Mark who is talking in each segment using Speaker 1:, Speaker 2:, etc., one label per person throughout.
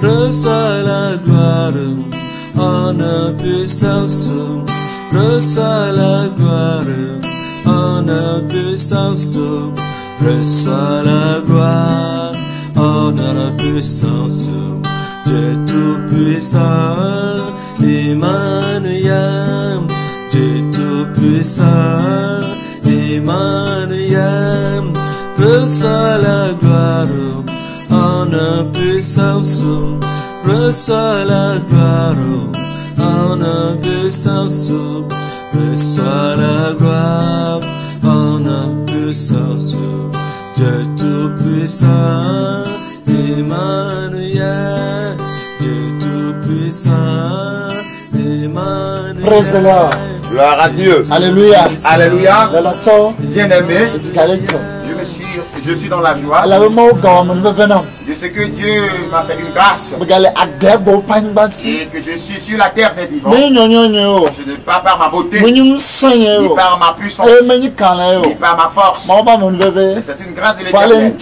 Speaker 1: reçois la gloire, honneur, puissance, reçois la gloire, honneur, puissance, reçois la gloire, honneur, puissance, Dieu tout-puissant, Emmanuel, Dieu tout-puissant, Emmanuel, reçois la gloire, honneur, puissance, reçois la gloire, honneur, puissance, reçois la gloire, honneur, puissance, Dieu tout-puissant, Emmanuel, Dieu tout-puissant, Emmanuel.
Speaker 2: Praise the Lord.
Speaker 3: Gloire à Dieu.
Speaker 2: Alléluia.
Speaker 3: Alléluia.
Speaker 2: Bien-aimé,
Speaker 3: je suis dans la joie de ce que Dieu m'a fait une grâce et que je suis sur la terre des vivants. Ce n'est pas par ma beauté, ni par ma puissance, ni par ma force. C'est une grâce de l'Éternel.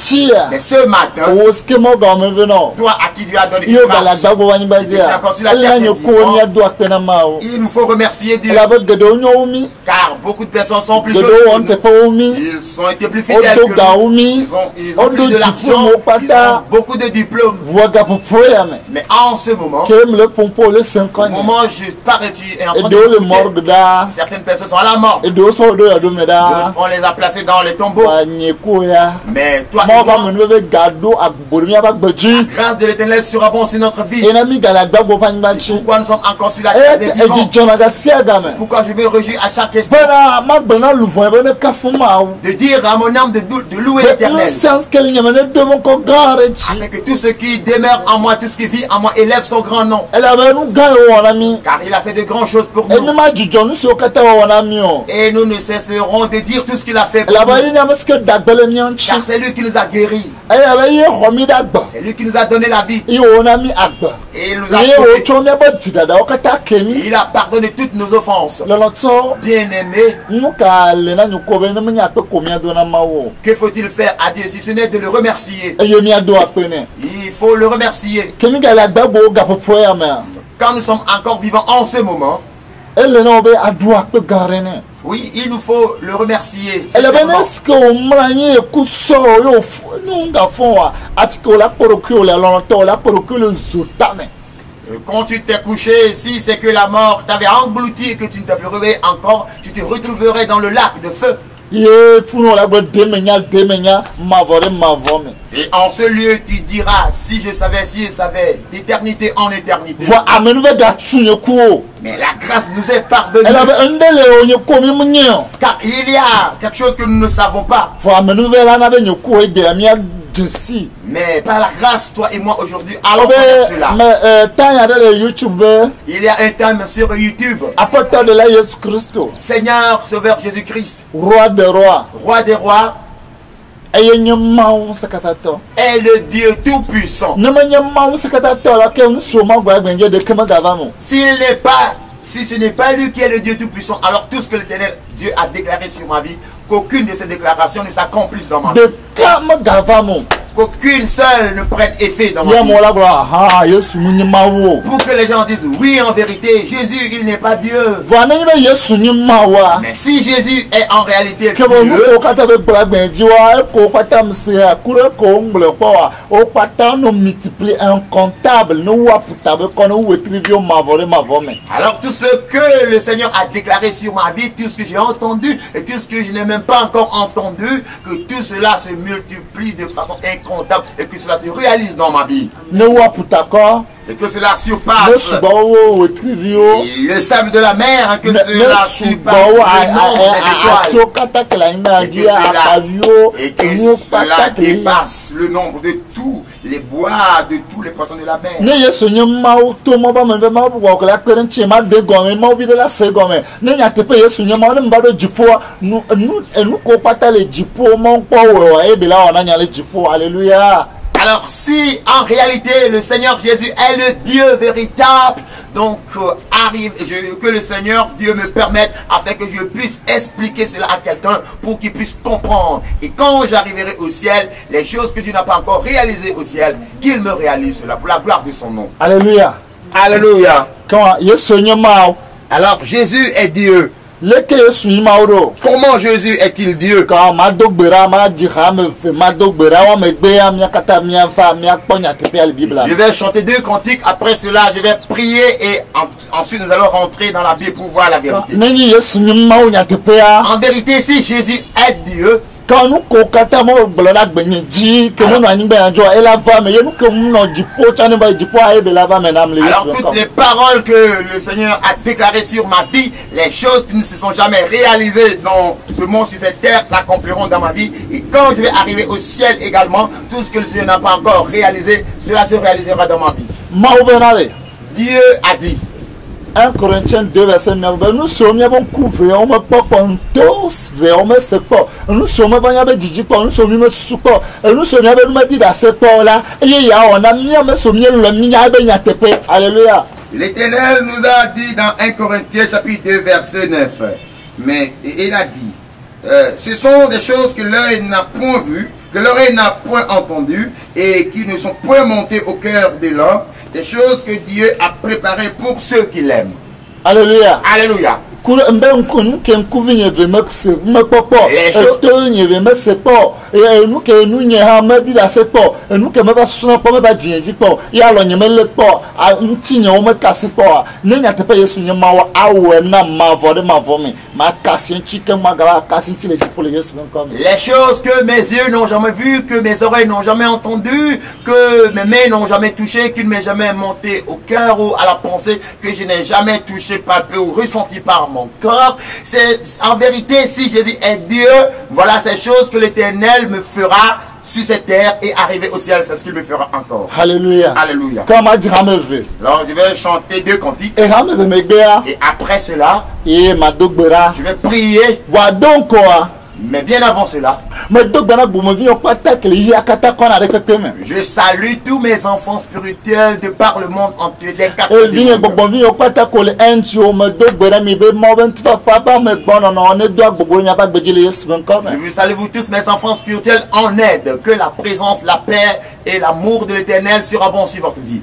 Speaker 3: Mais ce matin, toi à qui Dieu a donné une grâce, et tu as conçu la terre des vivants, il nous faut remercier Dieu. Car beaucoup de personnes sont plus jolies que nous. Ils ont été plus fidèles que nous. Ils ont plus de l'argent. Ils ont beaucoup de diplômes. Mais en ce moment, au moment où je parle, tu es en train de certaines personnes sont à la mort. D'autres, on les a placés dans les tombeaux. Mais toi et moi, la grâce de l'Éternel sera bon sur notre vie. C'est pourquoi nous sommes encore sur la terre des vivants. Pourquoi je me réjouis à chaque instant de dire à mon âme de louer l'Éternel, afin que tout ce qui demeure en moi, tout ce qui vit en moi élève son grand nom, car il a fait de grandes choses pour nous et nous ne cesserons de dire tout ce qu'il a fait pour nous, car c'est lui qui nous a guéris, c'est lui qui nous a donné la vie et il nous a sauvés. Il a pardonné toutes nos offenses. Bien-aimé, que faut-il faire à Dieu si ce n'est de le remercier? Il faut le remercier. Quand nous sommes encore vivants en ce moment, oui, il nous faut le remercier. Quand tu t'es couché, si c'est que la mort t'avait englouti et que tu ne t'es plus réveillé encore, tu te retrouverais dans le lac de feu. Et en ce lieu, tu diras, si je savais, d'éternité en éternité. Mais la grâce nous est parvenue. Car il y a quelque chose que nous ne savons pas. Mais par la grâce, toi et moi aujourd'hui, allons faire cela. Il y a un thème sur YouTube. Seigneur, Sauveur Jésus-Christ. Roi des rois. Roi des rois. Et le Dieu tout-puissant. Si ce n'est pas lui qui est le Dieu tout-puissant, alors tout ce que l'Éternel Dieu a déclaré sur ma vie, qu'aucune de ces déclarations ne s'accomplisse dans ma vie. Qu'aucune seule ne prenne effet dans ma vie. Pour que les gens disent, oui, en vérité, Jésus, il n'est pas Dieu. Mais si Jésus est en réalité Dieu, alors tout ce que le Seigneur a déclaré sur ma vie, tout ce que j'ai entendu et tout ce que je n'ai même pas encore entendu, que tout cela se multiplie de façon incontable et que cela se réalise dans ma vie. Et que cela surpasse le sable de la mer, que cela surpasse le nombre des étoiles, et que cela dépasse le nombre de tous les bois, de tous les poissons de la mer. Alors si en réalité le Seigneur Jésus est le Dieu véritable, donc que le Seigneur Dieu me permette afin que je puisse expliquer cela à quelqu'un pour qu'il puisse comprendre. Et quand j'arriverai au ciel, les choses que Dieu n'a pas encore réalisées au ciel, qu'il me réalise cela pour la gloire de son nom.
Speaker 2: Alléluia.
Speaker 3: Alléluia.
Speaker 2: Alors
Speaker 3: Jésus est Dieu.
Speaker 2: Comment
Speaker 3: Jésus est-il Dieu? Je vais chanter 2 cantiques, après cela je vais prier et ensuite nous allons rentrer dans la Bible pour voir la vérité. En vérité, si Jésus est Dieu,
Speaker 2: alors
Speaker 3: toutes les paroles que le Seigneur a déclarées sur ma vie, les choses qui ne se sont jamais réalisées dans ce monde, sur cette terre, s'accompliront dans ma vie. Et quand je vais arriver au ciel également, tout ce que le Seigneur n'a pas encore réalisé, cela se réalisera dans ma vie. Dieu a dit.
Speaker 2: 1 Corinthiens 2 verset 9. Nous sommes bon couvrir, on me porte tous vers me secours. Nous sommes bon yabe didi pour nous sommes me secours. Nous sommes yabe nous dit dans ce port là. Et ya on a mis me sommes le mi yabe nyatepe. Alléluia.
Speaker 3: L'Éternel nous a dit dans 1 Corinthiens chapitre 2 verset 9. Mais il a dit ce sont des choses que l'œil n'a point vues, que l'oreille n'a point entendues et qui ne sont point montées au cœur de l'homme. Des choses que Dieu a préparées pour ceux qui l'aiment.
Speaker 2: Alléluia.
Speaker 3: Alléluia.
Speaker 2: Les
Speaker 3: choses que mes yeux n'ont jamais vues, que mes oreilles n'ont jamais entendues, que mes mains n'ont jamais touchées, qu'il ne m'est jamais monté au cœur ou à la pensée, que je n'ai jamais touché, palpé ou ressenti par mon corps. C'est en vérité, si Jésus est Dieu, voilà ces choses que l'Éternel me fera sur cette terre et arriver au ciel, c'est ce qu'il me fera encore.
Speaker 2: Alléluia.
Speaker 3: Alléluia. Alors je vais chanter 2 cantiques. Et après cela, je vais prier. Mais bien avant cela, je salue tous mes enfants spirituels de par le monde entier, des 4 pays. Je vous salue vous tous mes enfants spirituels en aide, que la présence, la paix et l'amour de l'Éternel surabondent sur votre vie.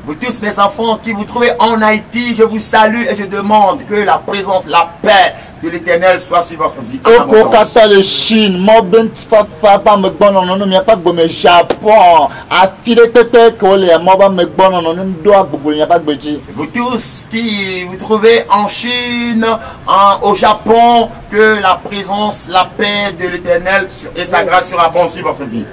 Speaker 3: Vous tous mes enfants qui vous trouvez en Haïti, je vous salue et je demande que la présence, la paix de l'Éternel soit sur votre vie. Vous tous qui vous trouvez en Chine, au Japon, que la présence, la paix de l'Éternel et sa grâce surabondent sur votre vie.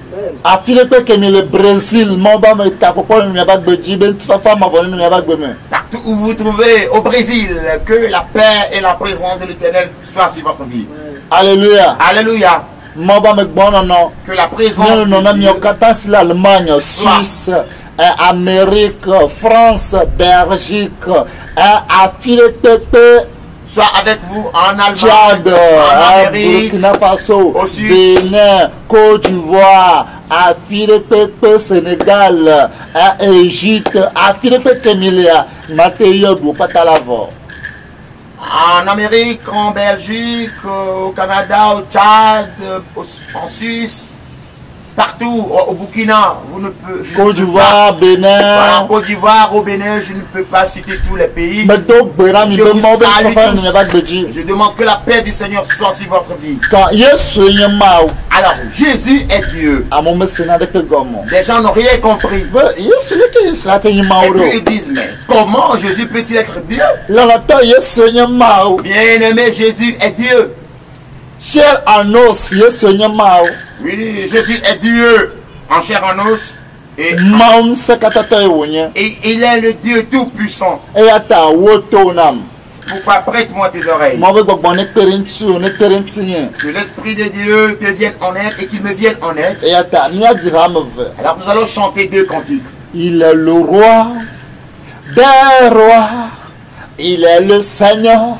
Speaker 3: Partout où vous vous trouvez au Brésil, que la paix et la présence de l'Éternel soient sur votre vie.
Speaker 2: Alléluia.
Speaker 3: Alléluia. Que la présence
Speaker 2: de l'Allemagne, Suisse, Amérique, France, Belgique,
Speaker 3: soit avec vous en Allemagne,
Speaker 2: Tchad,
Speaker 3: en Amérique,
Speaker 2: Burkina Faso,
Speaker 3: au Suisse,
Speaker 2: Bénin, Côte d'Ivoire, Philippe, Sénégal, Égypte, Philippe, Kemilia, Mathéo, Doupatalavo.
Speaker 3: En Amérique, en Belgique, au Canada, au Tchad, en Suisse, partout, au Burkina, vous ne pouvez...
Speaker 2: Côte d'Ivoire, Bénin...
Speaker 3: Voilà, Côte d'Ivoire, au Bénin, je ne peux pas citer tous les pays. Je demande que la paix du Seigneur soit sur votre vie. Alors, Jésus est Dieu. Les gens n'ont rien compris. Et puis ils disent, mais comment Jésus peut-il être Dieu? Bien-aimé, Jésus est Dieu.
Speaker 2: Chair en os,
Speaker 3: oui, Jésus est Dieu en chair en os. Et il est le Dieu tout-puissant. Pourquoi prête-moi tes oreilles? Que l'Esprit de Dieu te vienne en aide et qu'il me vienne en aide. Alors nous allons chanter 2 cantiques.
Speaker 2: Il est le roi des rois. Il est le Seigneur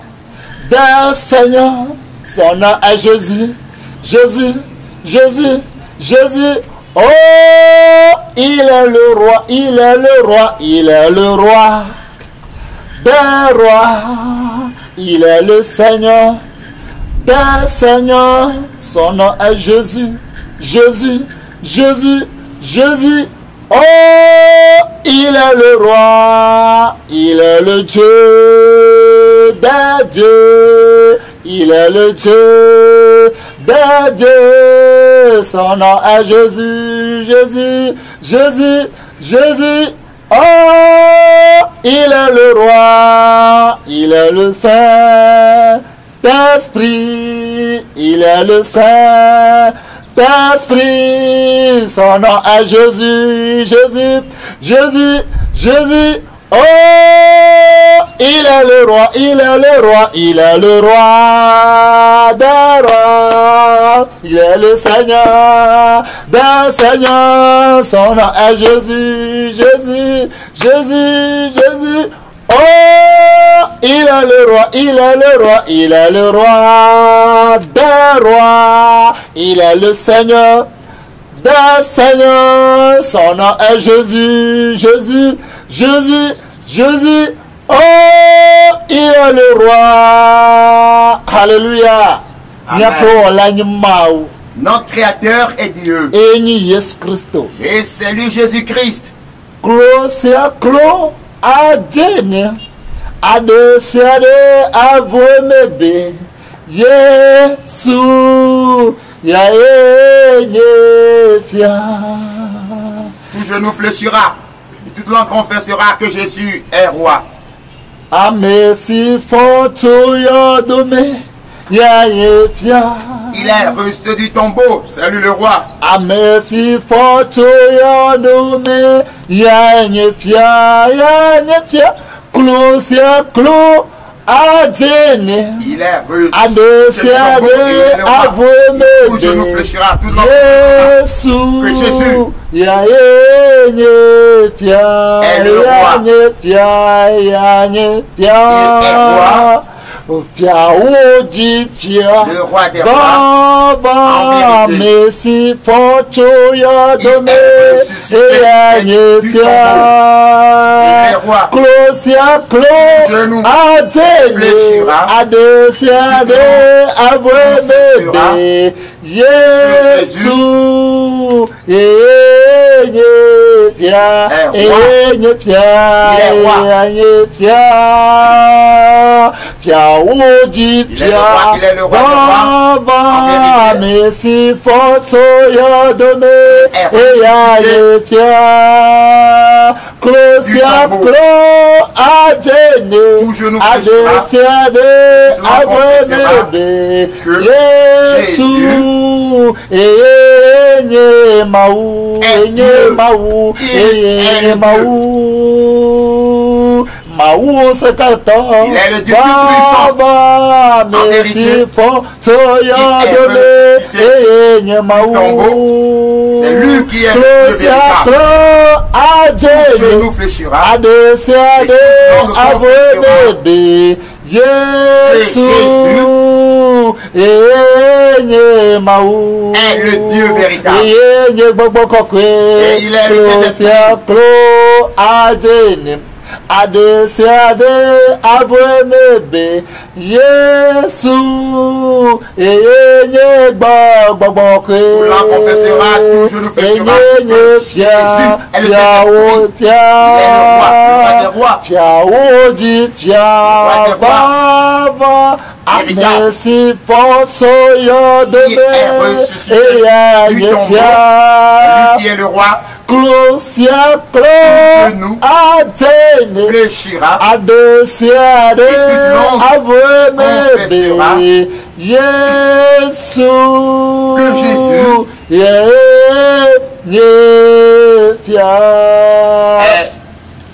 Speaker 2: des seigneurs. Son nom est Jésus. Jésus, Jésus, Jésus. Oh, il est le roi, il est le roi, il est le roi des rois. Il est le Seigneur des seigneurs. Son nom est Jésus, Jésus, Jésus, Jésus. Oh, il est le roi, il est le Dieu des dieux, il est le Dieu des dieux. Son nom est Jésus, Jésus, Jésus, Jésus. Oh, il est le roi, il est le Saint-Esprit, il est le Saint-Esprit. Son nom est Jésus, Jésus, Jésus, Jésus. Oh, il est le roi, il est le roi, il est le roi des rois. Il est le Seigneur des seigneurs. Son nom est Jésus, Jésus, Jésus, Jésus. Oh, il est le roi, il est le roi, il est le roi des rois. Il est le Seigneur des seigneurs. Son nom est Jésus, Jésus, Jésus, Jésus. Oh, il est le roi. Alléluia.
Speaker 3: Notre Créateur est Dieu. Et c'est lui Jésus-Christ.
Speaker 2: Adene adesiade avomebe Yesu ya enyefia.
Speaker 3: Tout genou fléchira, toute langue confessera que Jésus est roi.
Speaker 2: Amesi fonto yodome ya efia.
Speaker 3: Il est resté du tombeau, salut le roi.
Speaker 2: Amesi fonto yodome ya efia, ya efia. Closia clo adene.
Speaker 3: Il est resté
Speaker 2: adesiade avome
Speaker 3: tout genou fléchira, toute langue
Speaker 2: Yesu
Speaker 3: que Jésus
Speaker 2: ya enyefia,
Speaker 3: est le roi.
Speaker 2: Ya enyefia. Fia oji fia
Speaker 3: le roi des rois,
Speaker 2: Baba Messi Foncho Yodome Eyanyefia Closia Clo Adele Adesiade Avwebebe Yesu Eyanyefia Eyanyefia Fia oji fia Baba Messi Fonso Yodome Eyanyefia Closia Clo Adene Adesiade Avwebebe Yesu Enye Mau Enye Mau Enye Mau Maou Sekato,
Speaker 3: il est le Dieu plus puissant.
Speaker 2: Baba Messi Fonso Yodome Eyanyemaou.
Speaker 3: C'est lui qui est le véritable.
Speaker 2: Tout
Speaker 3: genou fléchira.
Speaker 2: Adesiade Avwebebe Yesu Eyanyemaou.
Speaker 3: Est le Dieu véritable.
Speaker 2: Et il est le Saint-Esprit. Adesiade avwemebe Yesu eyenye gbọgbọgbọkwe.
Speaker 3: Tout l'un confessera, tout genou fléchira. Jésus est le Saint-Esprit. Il est le roi des rois.
Speaker 2: Fiaoji fiababa Amesi Fonso Yodome Eyanyefia.
Speaker 3: Celui qui est le roi.
Speaker 2: Closia Clo Adene
Speaker 3: fléchira.
Speaker 2: Adesiade Avwebebe Yesu
Speaker 3: que Jésus
Speaker 2: Eyanyefia
Speaker 3: est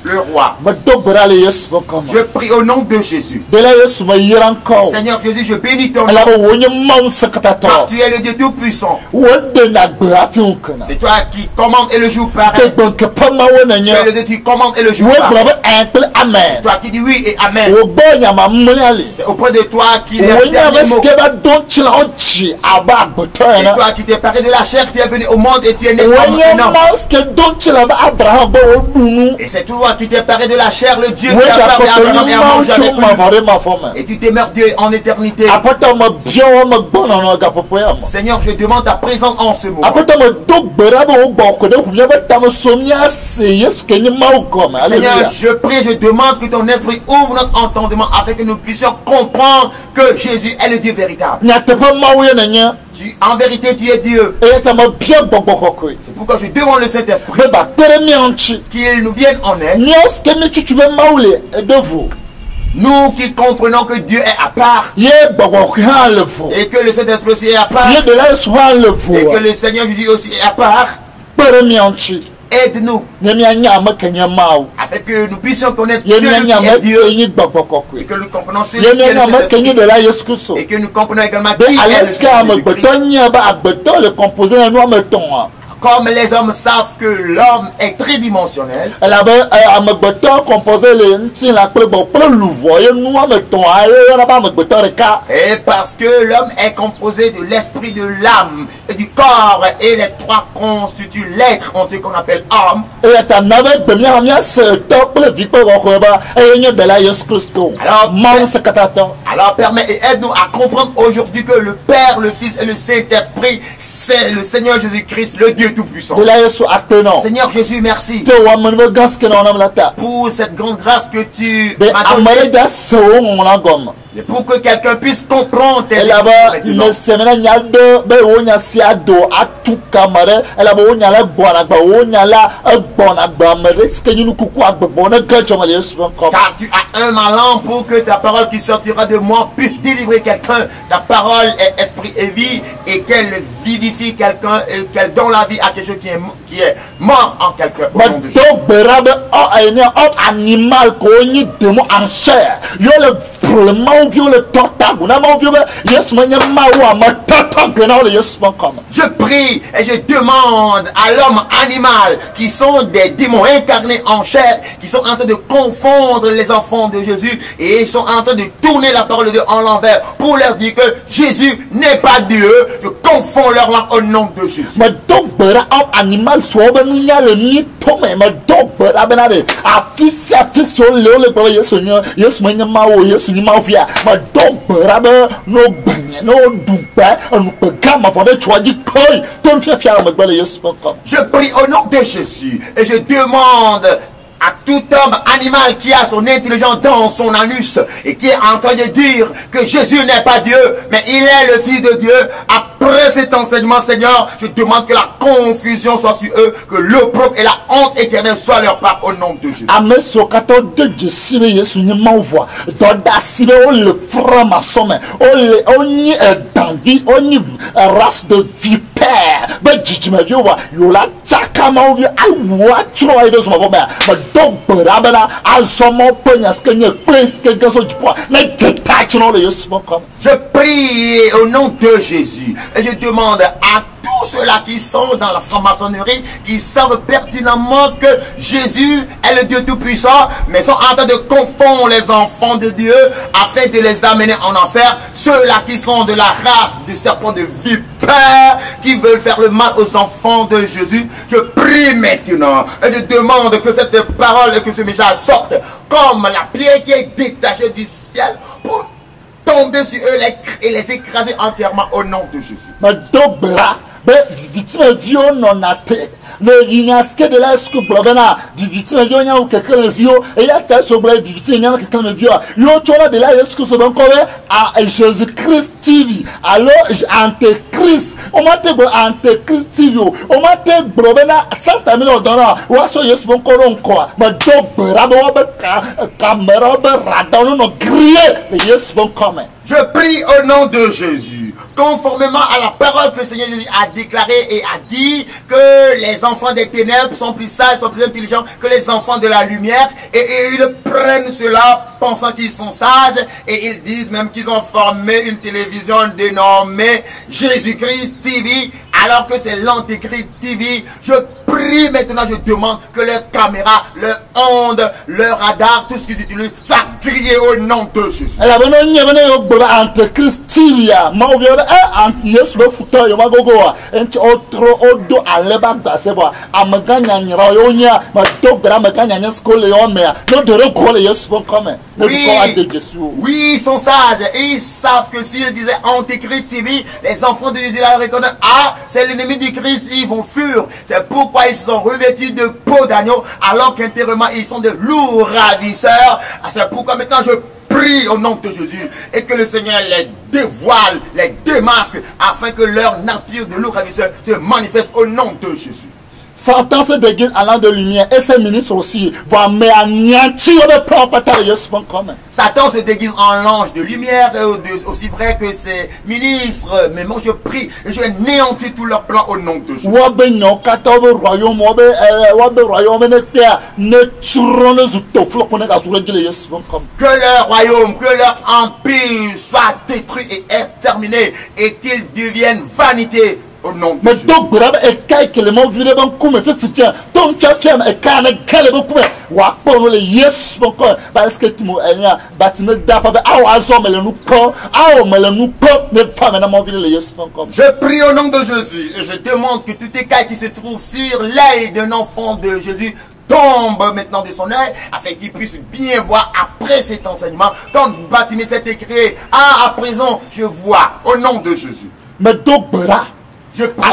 Speaker 3: le roi. toi. Je prie au nom de Jésus. Seigneur Jésus, je bénis ton nom. Car tu es le Dieu Tout-Puissant. C'est toi qui commandes et le jour paraît. Tu es le Dieu qui commande et le jour paraît. C'est toi qui dis oui et amen. C'est auprès de toi qu'il est le dernier mot. C'est toi qui t'es paré de la chair, tu es venu au monde et tu es né comme un homme. Et c'est toi qui t'es paré de la chair, le Dieu qui a parlé à Abraham et a mangé avec lui. Et tu demeures Dieu en éternité. Seigneur, je demande ta présence en ce moment. Seigneur, je prie, je demande que ton esprit ouvre notre entendement afin que nous puissions comprendre que Jésus est le Dieu véritable. En vérité, tu es Dieu. C'est pourquoi je demande le Saint-Esprit qu'il nous vienne en aide. Nous qui comprenons que Dieu est à part et que le Saint-Esprit aussi est à part et que le Seigneur Jésus aussi est à part, aide-nous afin que nous puissions connaître Dieu qui est Dieu et que nous comprenons ce qui est le Saint-Esprit et que nous comprenons également qui est le Saint-Esprit. Comme les hommes savent que l'homme est tridimensionnel, et parce que l'homme est composé de l'esprit, de l'âme et du corps, et les trois constituent l'être en ce qu'on appelle homme. Alors permets et aide-nous à comprendre aujourd'hui que le Père, le Fils et le Saint-Esprit, c'est le Seigneur Jésus-Christ, le Dieu Tout-Puissant. Seigneur Jésus, merci pour cette grande grâce que tu m'as donnée. Et pour que quelqu'un puisse comprendre tes car tu as un malin pour que ta parole qui sortira de moi puisse délivrer quelqu'un. Ta parole est esprit et vie et qu'elle vivifie quelqu'un et qu'elle donne la vie à quelque chose qui est mort en quelqu'un. Au nom de Jésus. Je prie et je demande à l'homme animal qui sont des démons incarnés en chair, qui sont en train de confondre les enfants de Jésus et ils sont en train de tourner la parole de Dieu en l'envers pour leur dire que Jésus n'est pas Dieu. Je confonds leur langue au nom de Jésus. Je prie au nom de Jésus et je demande à tout homme animal qui a son intelligence dans son anus et qui est en train de dire que Jésus n'est pas Dieu, mais il est le Fils de Dieu. Après cet enseignement, Seigneur, je demande que la confusion soit sur eux, que l'opprobre et la honte éternelle soient leur part au nom de Jésus. Je prie au nom de Jésus et je demande à tous ceux-là qui sont dans la franc-maçonnerie, qui savent pertinemment que Jésus est le Dieu Tout-Puissant, mais sont en train de confondre les enfants de Dieu afin de les amener en enfer. Ceux-là qui sont de la race du serpent de vipère, qui veulent faire le mal aux enfants de Jésus, je prie maintenant et je demande que cette parole et que ce message sorte comme la pierre qui est détachée du ciel pour tomber sur eux et les écraser entièrement au nom de Jésus. Le Yinaske de la Scoblana, du Vitinavia ou quelqu'un de vieux, et il y a tel sobre du Vitinavia, quelqu'un de vieux. L'autre de la Scoblana à Jésus-Christ TV. Alors, Antéchrist, on m'a dit Antéchrist TV, on m'a dit Brobena, Santa Milo Donna, ou à ce yes, mon colon quoi. Mais donc, Brabo, caméra, radon, non, grillé, les yes, bon comment. Je prie au nom de Jésus. Jésus. Conformément à la parole que le Seigneur Jésus a déclarée et a dit que les enfants des ténèbres sont plus sages, sont plus intelligents que les enfants de la lumière. Et ils prennent cela pensant qu'ils sont sages. Et ils disent même qu'ils ont formé une télévision dénommée Jésus-Christ TV. Alors que c'est l'Antéchrist TV. Je prie maintenant, je demande que leurs caméras, leurs ondes, leurs radars, tout ce qu'ils utilisent, soit grillé au nom de Jésus.
Speaker 2: Antéchrist TV,
Speaker 3: oui, ils sont sages et ils savent que s'ils disaient Antéchrist TV, les enfants de Jésus la reconnaissent. Ah, c'est l'ennemi du Christ, ils vont fuir. C'est pourquoi ils se sont revêtus de peau d'agneau, alors qu'intérieurement ils sont de lourds ravisseurs. C'est pourquoi maintenant je prie au nom de Jésus et que le Seigneur les dévoile, les démasque, afin que leur nature de lourds ravisseurs se manifeste au nom de Jésus.
Speaker 2: Satan se déguise en l'an de lumière et ses ministres aussi vont anéantir le plan paternel de Jésus commun.
Speaker 3: Satan se déguise en l'ange de lumière, aussi vrai que ses ministres. Mais moi je prie et je vais néantir tout leur plan au nom de Jésus. Que leur royaume, que leur empire soit détruit et exterminé et qu'ils deviennent vanité.
Speaker 2: Mais donc,
Speaker 3: je prie au nom de Jésus et je demande que tout écaille qui se trouve sur l'œil d'un enfant de Jésus tombe maintenant de son œil afin qu'il puisse bien voir après cet enseignement. Quand Bartimée s'est écrit, ah, à présent je vois au nom de Jésus.
Speaker 2: Mais donc, je prie.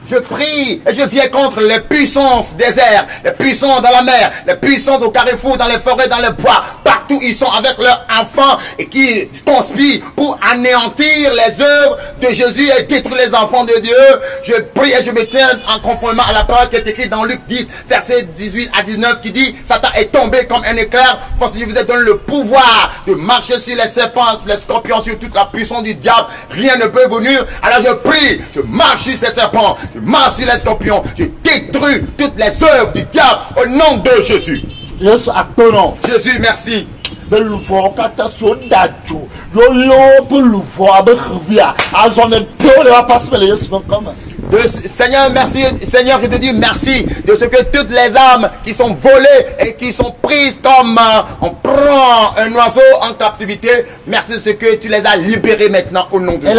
Speaker 3: Je prie et je viens contre les puissances des airs, les puissances dans la mer, les puissances au carrefour, dans les forêts, dans les bois. Partout ils sont avec leurs enfants et qui conspirent pour anéantir les œuvres de Jésus et détruire les enfants de Dieu. Je prie et je me tiens en conformément à la parole qui est écrite dans Luc 10, versets 18 à 19 qui dit: Satan est tombé comme un éclair, parce que je vous ai donné le pouvoir de marcher sur les serpents, les scorpions, sur toute la puissance du diable. Rien ne peut venir. Alors je prie, je marche sur ces serpents, je marche sur les scorpions, je détruis toutes les œuvres du diable au nom de Jésus. Jésus, merci. Seigneur, merci. Seigneur, je te dis merci de ce que toutes les âmes qui sont volées et qui sont prises comme on prend un oiseau en captivité, merci de ce que tu les as libérées maintenant au nom de Jésus.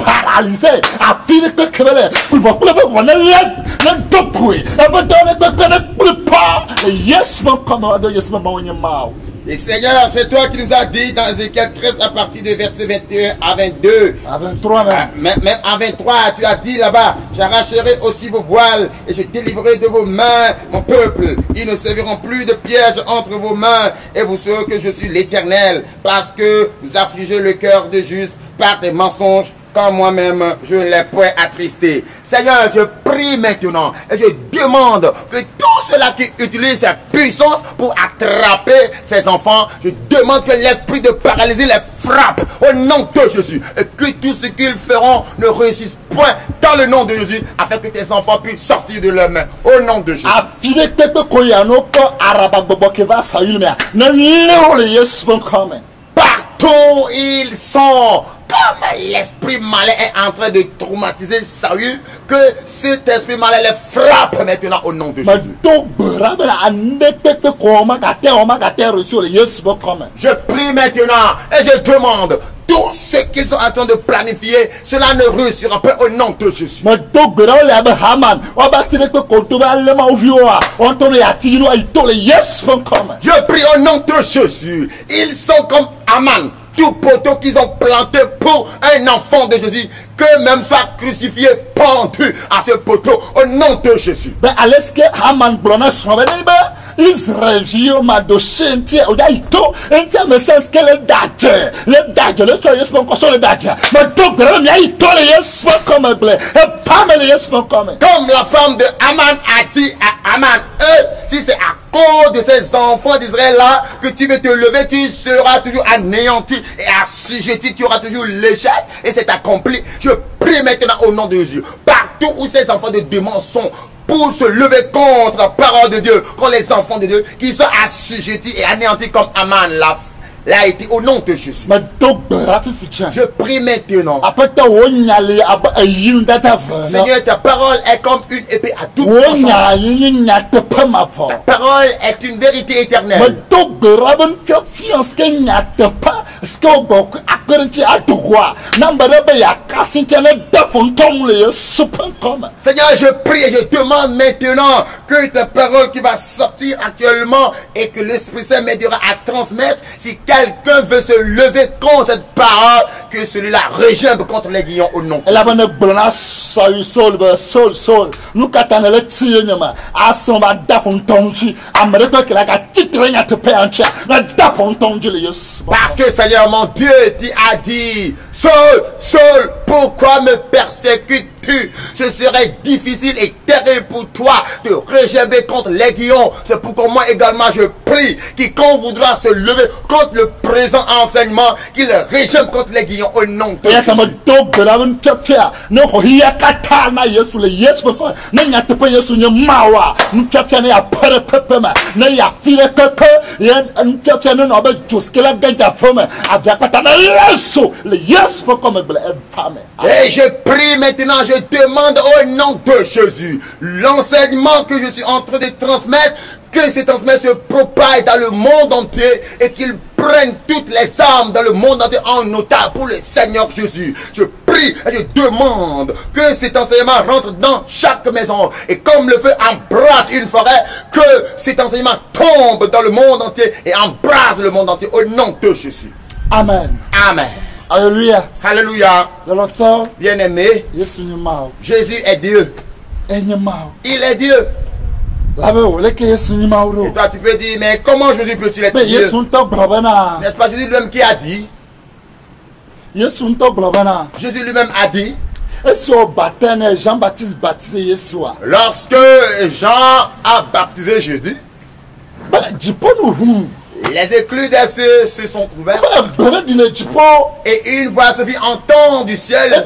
Speaker 2: Paralysé,
Speaker 3: et Seigneur, c'est toi qui nous as dit dans Ézéchiel 13 à partir de verset 21 à 22.
Speaker 2: À 23
Speaker 3: même à 23, tu as dit là-bas: j'arracherai aussi vos voiles et je délivrerai de vos mains mon peuple. Ils ne serviront plus de pièges entre vos mains et vous saurez que je suis l'Éternel, parce que vous affligez le cœur de juste par des mensonges, quand moi-même je ne l'ai point attristé. Seigneur, je prie maintenant et je demande que tous ceux-là qui utilisent cette puissance pour attraper ces enfants, je demande que l'esprit de paralysie les frappe au nom de Jésus et que tout ce qu'ils feront ne réussisse point dans le nom de Jésus, afin que tes enfants puissent sortir de leurs mains au nom de Jésus. Partout ils sont, comme l'esprit malin est en train de traumatiser Saül, que cet esprit malin les frappe maintenant au nom de Jésus. Je prie maintenant et je demande tout ce qu'ils sont en train de planifier, cela ne réussira pas au nom de Jésus. Je prie au nom de Jésus. Ils sont comme Aman, tout poteau qu'ils ont planté pour un enfant de Jésus, que même soit crucifié, pendu à ce poteau au nom de Jésus.
Speaker 2: Israël, ma docente, o da ito, enti amesens que le dadje, le soyez pas encore le dadje. Ma docteur, mi a ito le yes pas comme blé, family yes pas comme.
Speaker 3: Comme la femme de Aman a dit à Aman, si c'est à cause de ces enfants d'Israël là que tu veux te lever, tu seras toujours anéanti et assujetti, tu auras toujours l'échec et c'est accompli. Je prie maintenant au nom de Jésus, partout où ces enfants de démons sont, pour se lever contre la parole de Dieu, contre les enfants de Dieu, qui sont assujettis et anéantis comme Aman l'a été au nom de Jésus. Je prie maintenant. Seigneur, ta parole est comme une épée à double tranchant. Ta parole est une vérité éternelle. Seigneur, je prie et je demande maintenant que ta parole qui va sortir actuellement et que l'Esprit Saint m'aidera à transmettre, si quelqu'un veut se lever contre cette parole, que celui-là rejambe contre les guillons au nom de Jésus. Parce que Seigneur mon Dieu, tu as dit, Saul, pourquoi me persécutes-tu? Ce serait difficile et terrible pour toi de rejamber contre les guillons. C'est pourquoi moi également je prie, quiconque voudra se lever contre le présent enseignement, qu'il rejambe contre les guillons au nom de Jésus. Et je prie maintenant, je demande au nom de Jésus, l'enseignement que je suis en train de transmettre, que cet enseignement se propage dans le monde entier et qu'il prenne toutes les âmes dans le monde entier en otage pour le Seigneur Jésus. Je prie et je demande que cet enseignement rentre dans chaque maison et comme le feu embrase une forêt, que cet enseignement tombe dans le monde entier et embrase le monde entier au nom de Jésus.
Speaker 2: Amen.
Speaker 3: Amen.
Speaker 2: Alléluia.
Speaker 3: Alléluia. Bien-aimé, Jésus est Dieu. Il est Dieu. Et toi tu peux dire, mais comment Jésus peut-il être Dieu? N'est-ce pas Jésus lui-même qui a dit? Jésus lui-même a dit, lorsque Jean a baptisé Jésus, les éclus des cieux se sont ouverts et une voix se fit entendre du ciel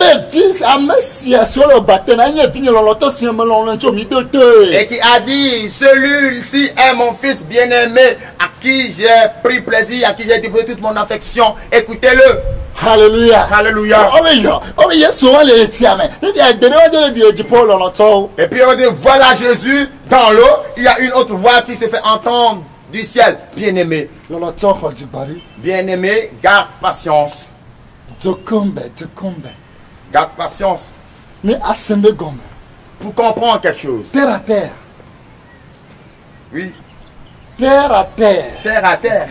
Speaker 3: et qui a dit, celui-ci est mon fils bien-aimé à qui j'ai pris plaisir, à qui j'ai déposé toute mon affection, écoutez-le.
Speaker 2: Alléluia.
Speaker 3: Alléluia. Et puis on dit, voilà Jésus dans l'eau, il y a une autre voix qui se fait entendre du ciel. Bien-aimé, bien-aimé, garde patience. Garde patience pour comprendre quelque chose.
Speaker 2: Terre à terre.
Speaker 3: Oui.
Speaker 2: Terre à terre.
Speaker 3: Terre à terre.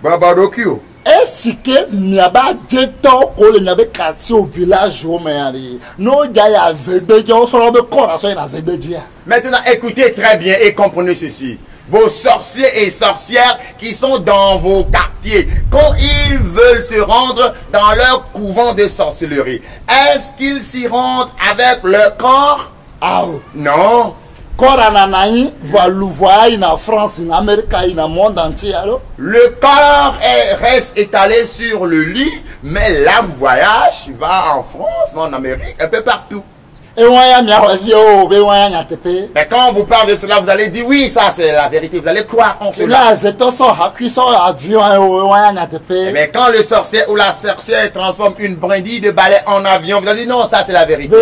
Speaker 3: Babadokio.
Speaker 2: Est-ce que Niaba Jeto ko le Niabe quartier au village au Mayari no gaya Zebedja on sort de corazon na Zebedja.
Speaker 3: Maintenant écoutez très bien et comprenez ceci. Vos sorciers et sorcières qui sont dans vos quartiers, quand ils veulent se rendre dans leur couvent de sorcellerie, est-ce qu'ils s'y rendent avec leur corps?
Speaker 2: Ah
Speaker 3: non.
Speaker 2: En France, en Amérique, en monde entier.
Speaker 3: Le corps reste étalé sur le lit, mais l'âme voyage, va en France, va en Amérique, un peu partout. Mais quand on vous parle de cela, vous allez dire oui, ça c'est la vérité. Vous allez croire en cela. Mais quand le sorcier ou la sorcière transforme une brindille de balai en avion, vous allez dire non, ça c'est la vérité.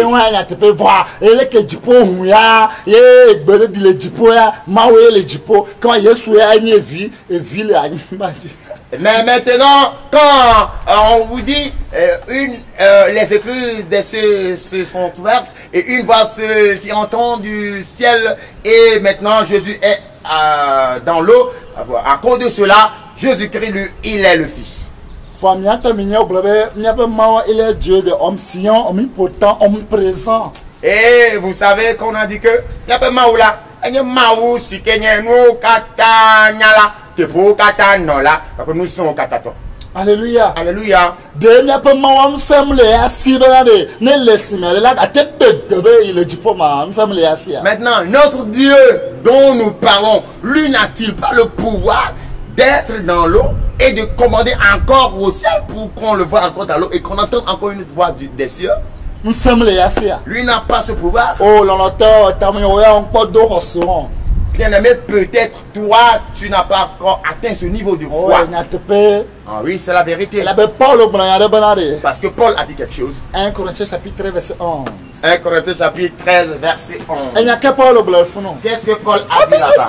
Speaker 3: Mais maintenant, quand on vous dit les écluses des cieux se sont ouvertes et une voix se fit entendre du ciel et maintenant Jésus est dans l'eau, à cause de cela, Jésus-Christ, lui, il est le Fils.
Speaker 2: Il est Dieu de omniscient, omnipotent, omniprésent.
Speaker 3: Et vous savez qu'on a dit que il y a pas maoula, il y a maou si kenye no kata nyala. Nous sommes
Speaker 2: Alléluia.
Speaker 3: Alléluia. Maintenant, notre Dieu dont nous parlons, lui n'a-t-il pas le pouvoir d'être dans l'eau et de commander encore au ciel pour qu'on le voit encore dans l'eau et qu'on entende encore une voix des cieux? Lui n'a pas ce pouvoir.
Speaker 2: Oh,
Speaker 3: bien-aimé, peut-être toi, tu n'as pas encore atteint ce niveau de foi. Ah oui, c'est la vérité. Parce que Paul a dit quelque chose.
Speaker 2: 1 Corinthiens chapitre 13, verset 11.
Speaker 3: 1 Corinthiens chapitre 13, verset 11. Qu'est-ce que Paul a dit là-bas?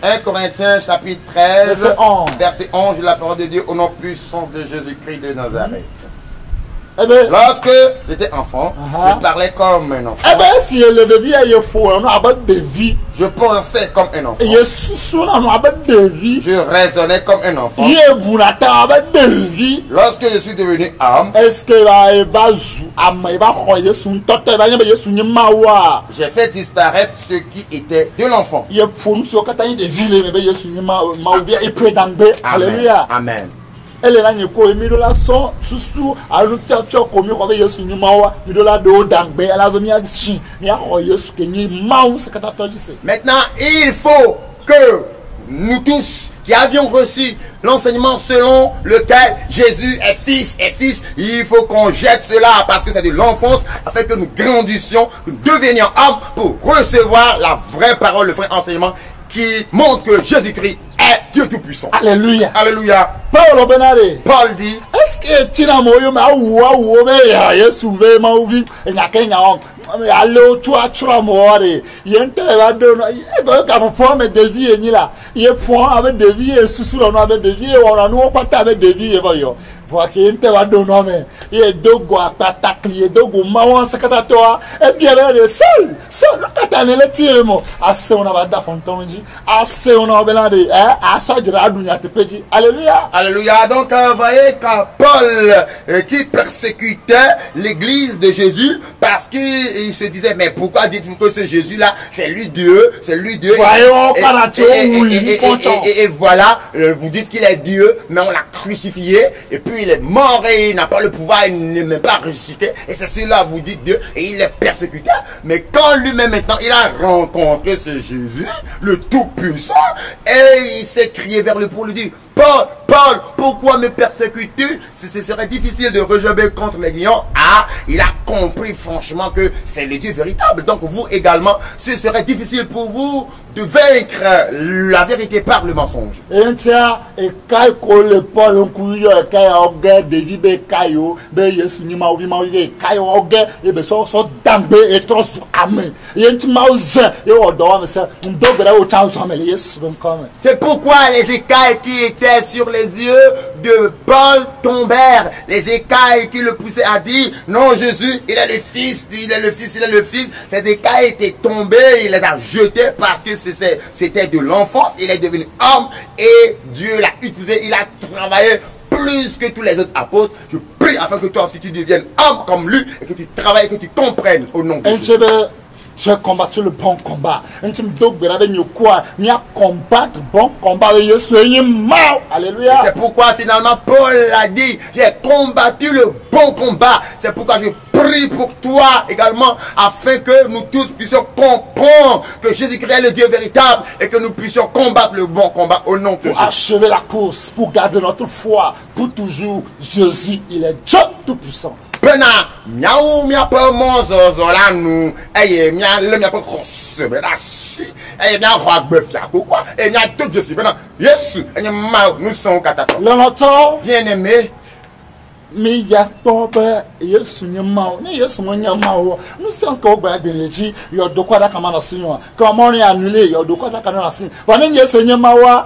Speaker 3: 1 Corinthiens chapitre 13, verset 11, la parole de Dieu au nom puissant de Jésus-Christ de Nazareth. Lorsque j'étais enfant, je parlais comme un enfant. Je pensais comme un enfant. Je raisonnais comme un enfant. Lorsque je suis devenu homme, j'ai fait disparaître ce qui était de l'enfant. Amen. Amen.
Speaker 2: Elle est là, elle
Speaker 3: maintenant, il faut que nous tous qui avions reçu l'enseignement selon lequel Jésus est fils, il faut qu'on jette cela parce que c'est de l'enfance afin que nous grandissions, que nous devenions hommes pour recevoir la vraie parole, le vrai enseignement qui montre que Jésus-Christ est Dieu Tout-Puissant.
Speaker 2: Alléluia.
Speaker 3: Alléluia. Paul dit,
Speaker 2: est-ce que tu n'as
Speaker 3: Alléluia. Alléluia. Donc, vous voyez, quand Paul qui persécutait l'église de Jésus parce qu'il se disait, mais pourquoi dites-vous que ce Jésus-là, c'est lui Dieu, c'est lui Dieu. Et voilà, vous dites qu'il est Dieu, mais on l'a crucifié, et puis il est mort et il n'a pas le pouvoir, il n'est même pas ressuscité, et c'est cela vous dites Dieu, et il est persécuté. Mais quand lui-même maintenant, il a rencontré ce Jésus, le Tout-Puissant, et il s'est crié vers lui pour lui dire, Paul, pourquoi me persécutes-tu? Ce serait difficile de rejeter contre les lions. Ah, il a compris franchement que c'est le Dieu véritable. Donc vous également, ce serait difficile pour vous de vaincre la vérité par le mensonge. C'est pourquoi les écailles qui étaient sur les yeux de Paul tombèrent. Les écailles qui le poussaient à dire, non, Jésus, il est le Fils, il est le Fils, il est le Fils. Ces écailles étaient tombées, il les a jetées parce que c'était de l'enfance. Il est devenu homme et Dieu l'a utilisé, il a travaillé plus que tous les autres apôtres. Je prie afin que toi aussi tu deviennes homme comme lui et que tu travailles et que tu comprennes au nom de Jésus.
Speaker 2: J'ai combattu le bon combat. Combattre bon combat. Alléluia.
Speaker 3: C'est pourquoi finalement Paul a dit, j'ai combattu le bon combat. C'est pourquoi je prie pour toi également afin que nous tous puissions comprendre que Jésus-Christ est le Dieu véritable et que nous puissions combattre le bon combat au nom de Jésus.
Speaker 2: Pour achever la course, pour garder notre foi pour toujours. Jésus, il est Dieu Tout-Puissant.
Speaker 3: bena miaou mia pa mozo la nous eye mia le mia pa cross bena si eye mia roi gbefia quoi et mia tout je suis bena Yesu enya ma nous sommes katako bien aimé
Speaker 2: mi ya tobe Yesu nyamao ni Yesu nyamao nous sommes ko ba beleji yo dokwada kama na sinyo comment on annuler yo dokwada kama na sinyo wani Yesu nyamao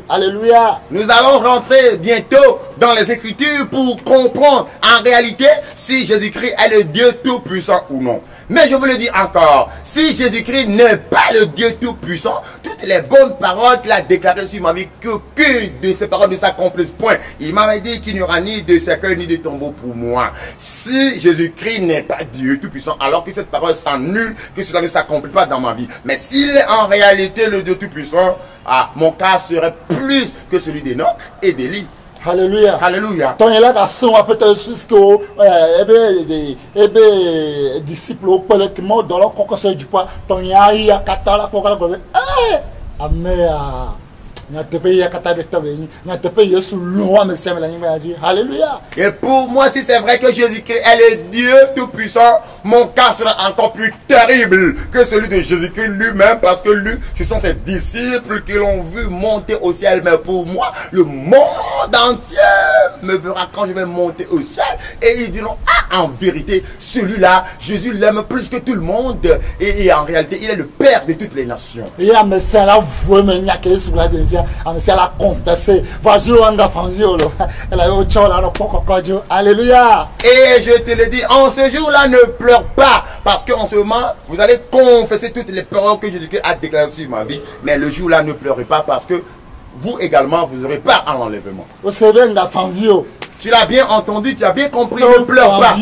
Speaker 2: Alléluia.
Speaker 3: Nous allons rentrer bientôt dans les Écritures pour comprendre en réalité si Jésus-Christ est le Dieu Tout-Puissant ou non. Mais je vous le dis encore, si Jésus-Christ n'est pas le Dieu Tout-Puissant, toutes les bonnes paroles qu'il a déclarées sur ma vie, qu'aucune de ces paroles ne s'accomplisse point. Il m'avait dit qu'il n'y aura ni de cercueil ni de tombeau pour moi. Si Jésus-Christ n'est pas Dieu Tout-Puissant, alors que cette parole s'annule, que cela ne s'accomplit pas dans ma vie. Mais s'il est en réalité le Dieu Tout-Puissant, mon cas serait plus que celui d'Enoch et d'Élie.
Speaker 2: Alléluia.
Speaker 3: Alléluia.
Speaker 2: Ton là garçon a peut-être jusqu'au disciples au politiquement dans leur conseil du poids. Ton ya ya katala pour la gobe. Amen. Alléluia.
Speaker 3: Et pour moi, si c'est vrai que Jésus-Christ est le Dieu Tout-Puissant, mon cas sera encore plus terrible que celui de Jésus-Christ lui-même, parce que lui, ce sont ses disciples qui l'ont vu monter au ciel. Mais pour moi, le monde entier me verra quand je vais monter au ciel. Et ils diront, en vérité, celui-là, Jésus l'aime plus que tout le monde. Et en réalité, il est le Père de toutes les nations.
Speaker 2: Alléluia.
Speaker 3: Et je te le dis, en ce jour-là, ne pleure pas, parce qu'en ce moment, vous allez confesser toutes les paroles que Jésus-Christ a déclarées sur ma vie. Mais le jour-là, ne pleurez pas, parce que vous également, vous aurez part à l'enlèvement. Tu l'as bien entendu, tu as bien compris, ne pleure pas.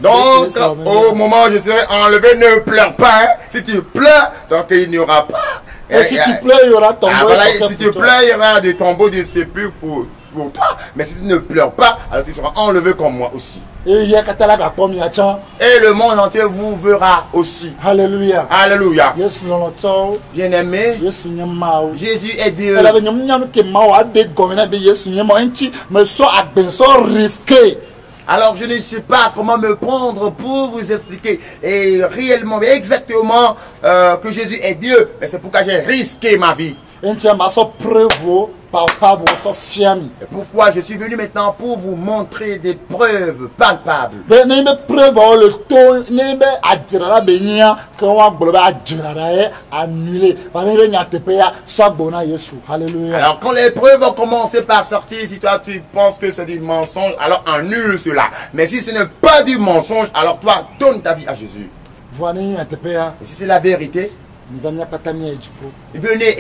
Speaker 3: Donc, au moment où je serai enlevé, ne pleure pas. Hein. Si tu pleures, donc il n'y aura pas.
Speaker 2: Et si tu pleures, il y aura tombeau.
Speaker 3: Voilà, si tu pleures, il y aura des tombeaux de sépulcres pour toi. Mais si tu ne pleures pas, alors tu seras enlevé comme moi aussi. Et le monde entier vous verra aussi.
Speaker 2: Alléluia.
Speaker 3: Alléluia. Bien aimé, Jésus est Dieu. Alors je ne sais pas comment me prendre pour vous expliquer et réellement, mais exactement que Jésus est Dieu. Mais c'est pourquoi j'ai risqué ma vie. Et pourquoi je suis venu maintenant pour vous montrer des preuves palpables. Alors quand les preuves ont commencé par sortir, si toi tu penses que c'est du mensonge, alors annule cela. Mais si ce n'est pas du mensonge, alors toi donne ta vie à Jésus. Et si c'est la vérité, venez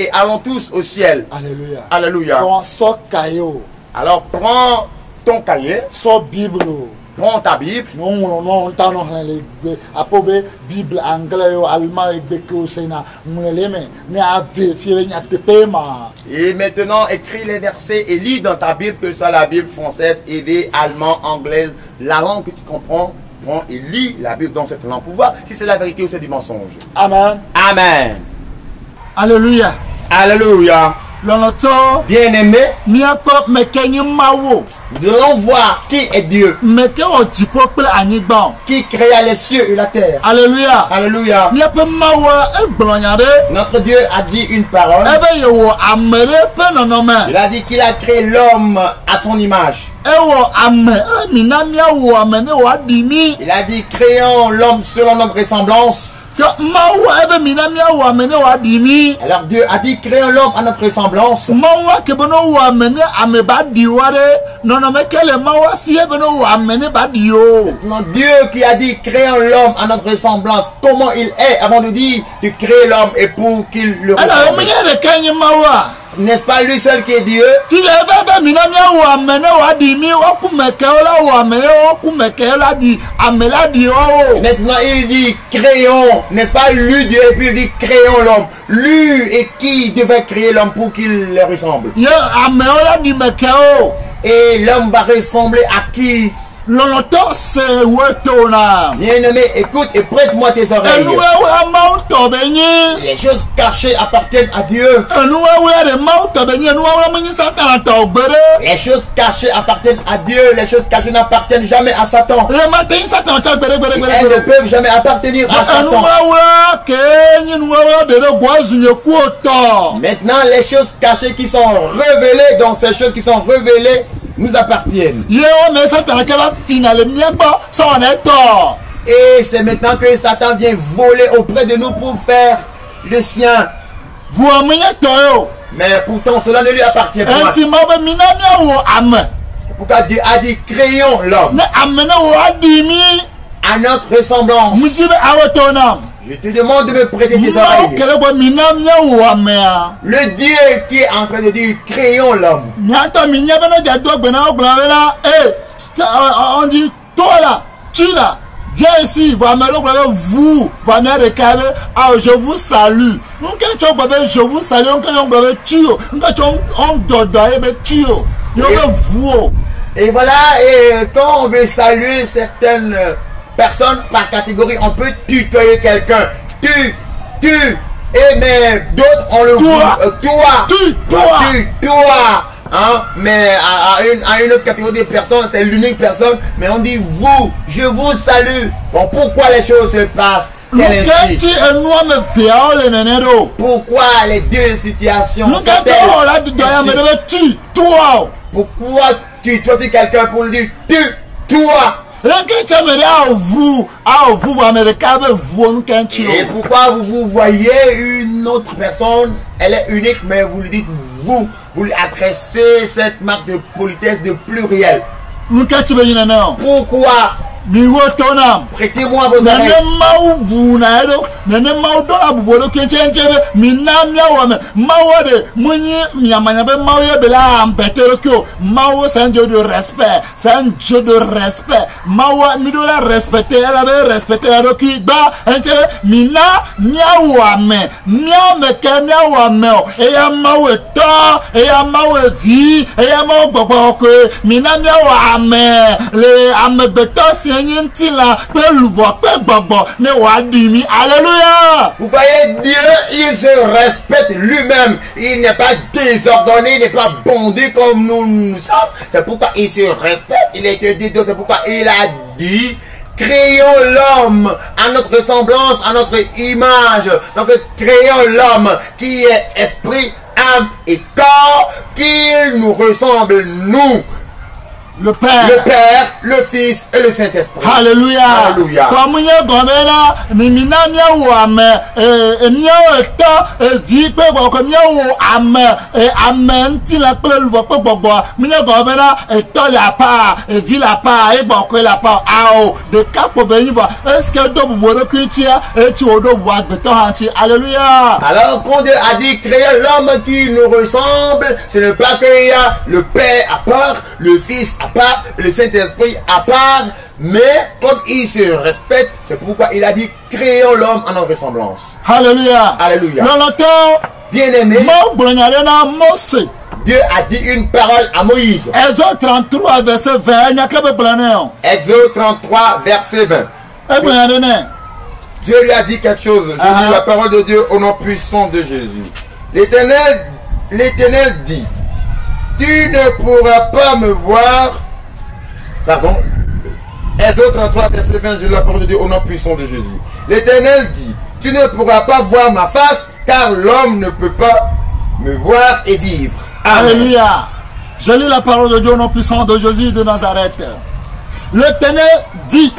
Speaker 3: et allons tous au ciel.
Speaker 2: Alléluia.
Speaker 3: Alléluia. Alors prends ton cahier. Prends ta Bible. Et maintenant écris les versets et lis dans ta Bible, que ce soit la Bible française, EV, allemand, anglaise, la langue que tu comprends. Prends et lis la Bible dans cette langue pour voir si c'est la vérité ou c'est du mensonge.
Speaker 2: Amen.
Speaker 3: Amen.
Speaker 2: Alléluia.
Speaker 3: Alléluia. Bien aimé, nous devons voir qui est Dieu, qui créa les cieux et la terre.
Speaker 2: Alléluia.
Speaker 3: Alléluia. Notre Dieu a dit une parole. Il a dit qu'il a créé l'homme à son image. Il a dit créons l'homme selon notre ressemblance. Alors Dieu a dit créons l'homme à notre ressemblance.
Speaker 2: Maintenant
Speaker 3: Dieu qui a dit créons l'homme à notre ressemblance, comment il est avant de dire de créer l'homme et pour qu'il le ressemble. N'est-ce pas lui seul qui est Dieu? Maintenant il dit créons, n'est-ce pas lui Dieu, et puis il dit créons l'homme. Lui et qui devait créer l'homme pour qu'il le ressemble? Et l'homme va ressembler à qui? Bien-aimé, écoute et prête-moi tes oreilles. Les choses cachées appartiennent à Dieu. Les choses cachées appartiennent à Dieu. Les choses cachées n'appartiennent jamais à Satan. Elles ne peuvent jamais appartenir à Satan. Maintenant, les choses cachées qui sont révélées, donc ces choses qui sont révélées, nous appartiennent. Et c'est maintenant que Satan vient voler auprès de nous pour faire le sien. Mais pourtant cela ne lui appartient pas. Pourquoi Dieu a dit créons l'homme à notre ressemblance. Je te demande de me prêter tes oreilles. Le Dieu qui est en train de dire créons l'homme. On dit toi là, tu là. Viens ici, vous, je vous salue. Je vous salue, et voilà, et quand on veut saluer certaines personnes par catégorie, on peut tutoyer quelqu'un. Tu, mais d'autres on le voit. Toi. Hein? Mais à une autre catégorie de personnes, c'est l'unique personne, mais on dit vous, je vous salue. Bon, pourquoi les choses se passent pourquoi les deux situations pourquoi tu tutoies quelqu'un pour lui dire toi? Et pourquoi vous voyez une autre personne, elle est unique, mais vous lui dites vous lui adressez cette marque de politesse de pluriel. Pourquoi? Prêtez-moi vos oreilles.
Speaker 2: C'est un Dieu de respect. C'est un Dieu de respect.
Speaker 3: Alléluia. Vous voyez, Dieu, il se respecte lui-même. Il n'est pas désordonné, il n'est pas bondé comme nous sommes. C'est pourquoi il se respecte. Il est dit, c'est pourquoi il a dit créons l'homme à notre ressemblance, à notre image. Donc créons l'homme qui est esprit, âme et corps, qu'il nous ressemble, nous.
Speaker 2: Le Père,
Speaker 3: le Fils et le Saint-Esprit.
Speaker 2: Alléluia.
Speaker 3: Alléluia. Alors quand Dieu a dit créer l'homme qui nous ressemble, ce n'est pas qu'il y a le Père à part, le Fils à part, le Saint-Esprit à part, mais comme il se respecte, c'est pourquoi il a dit créons l'homme en notre ressemblance.
Speaker 2: Alléluia.
Speaker 3: Alléluia. Bien-aimé, Dieu a dit une parole à Moïse.
Speaker 2: Exode 33 verset 20.
Speaker 3: Exode 33 verset 20. Dieu lui a dit quelque chose. Je lis la parole de Dieu au nom puissant de Jésus. L'Éternel dit, tu ne pourras pas me voir. Pardon. Exode 33 verset 20, je lis la parole de Dieu au nom puissant de Jésus. L'Éternel dit, tu ne pourras pas voir ma face, car l'homme ne peut pas me voir et vivre. Amen.
Speaker 2: Alléluia. Je lis la parole de Dieu au nom puissant de Jésus de Nazareth. L'Éternel dit,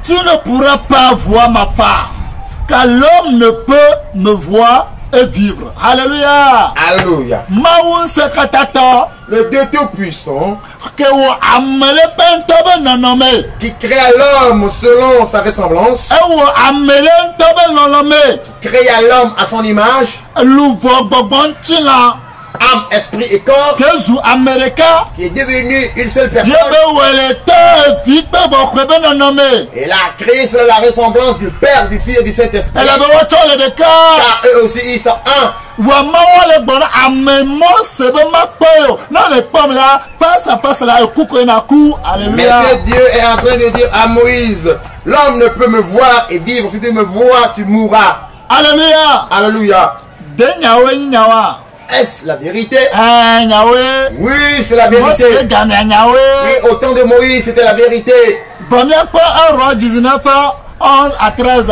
Speaker 2: tu ne pourras pas voir ma face, car l'homme ne peut me voir et vivre. Alléluia.
Speaker 3: Alléluia.
Speaker 2: Le Dieu Tout-Puissant
Speaker 3: qui créa l'homme selon sa ressemblance,
Speaker 2: qui
Speaker 3: créa l'homme à son image, âme, esprit et corps, qui est devenu une seule personne. Et l'a créé sur la ressemblance du Père, du Fils et du Saint-Esprit. Car eux aussi ils sont un. Mais ce Dieu est en train de dire à Moïse, l'homme ne peut me voir et vivre. Si tu me vois, tu mourras.
Speaker 2: Alléluia.
Speaker 3: Alléluia. Est-ce la vérité? Oui, c'est la vérité. Oui, au temps de Moïse, c'était la vérité.
Speaker 2: 11 à 13.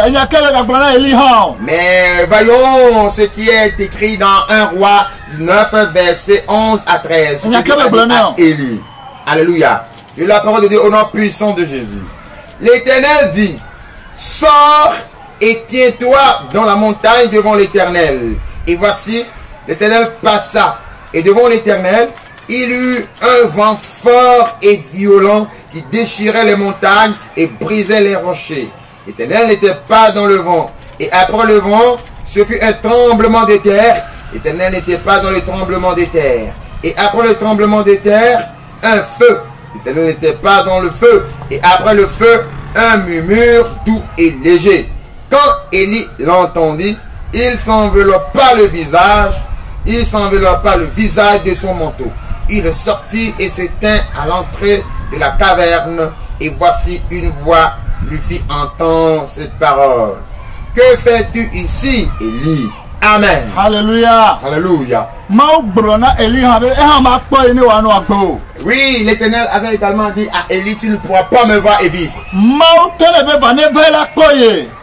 Speaker 3: Mais voyons ce qui est écrit dans 1 Roi 19, verset 11 à 13. Élie. Alléluia. Et la parole de Dieu au nom puissant de Jésus. L'Éternel dit, sors et tiens-toi dans la montagne devant l'Éternel. Et voici, l'Éternel passa. Et devant l'Éternel, il eut un vent fort et violent qui déchirait les montagnes et brisait les rochers. L'Éternel n'était pas dans le vent. Et après le vent, ce fut un tremblement de terre. L'Éternel n'était pas dans le tremblement de terre. Et après le tremblement de terre, un feu. L'Éternel n'était pas dans le feu. Et après le feu, un murmure doux et léger. Quand Élie l'entendit, il s'enveloppa le visage. Il s'enveloppa le visage de son manteau. Il sortit et se tint à l'entrée de la caverne. Et voici une voix lui fit entendre cette parole. Que fais-tu ici, Élie? Amen.
Speaker 2: Alléluia.
Speaker 3: Alléluia. Oui, l'Éternel avait également dit à Élie, tu ne pourras pas me voir et vivre.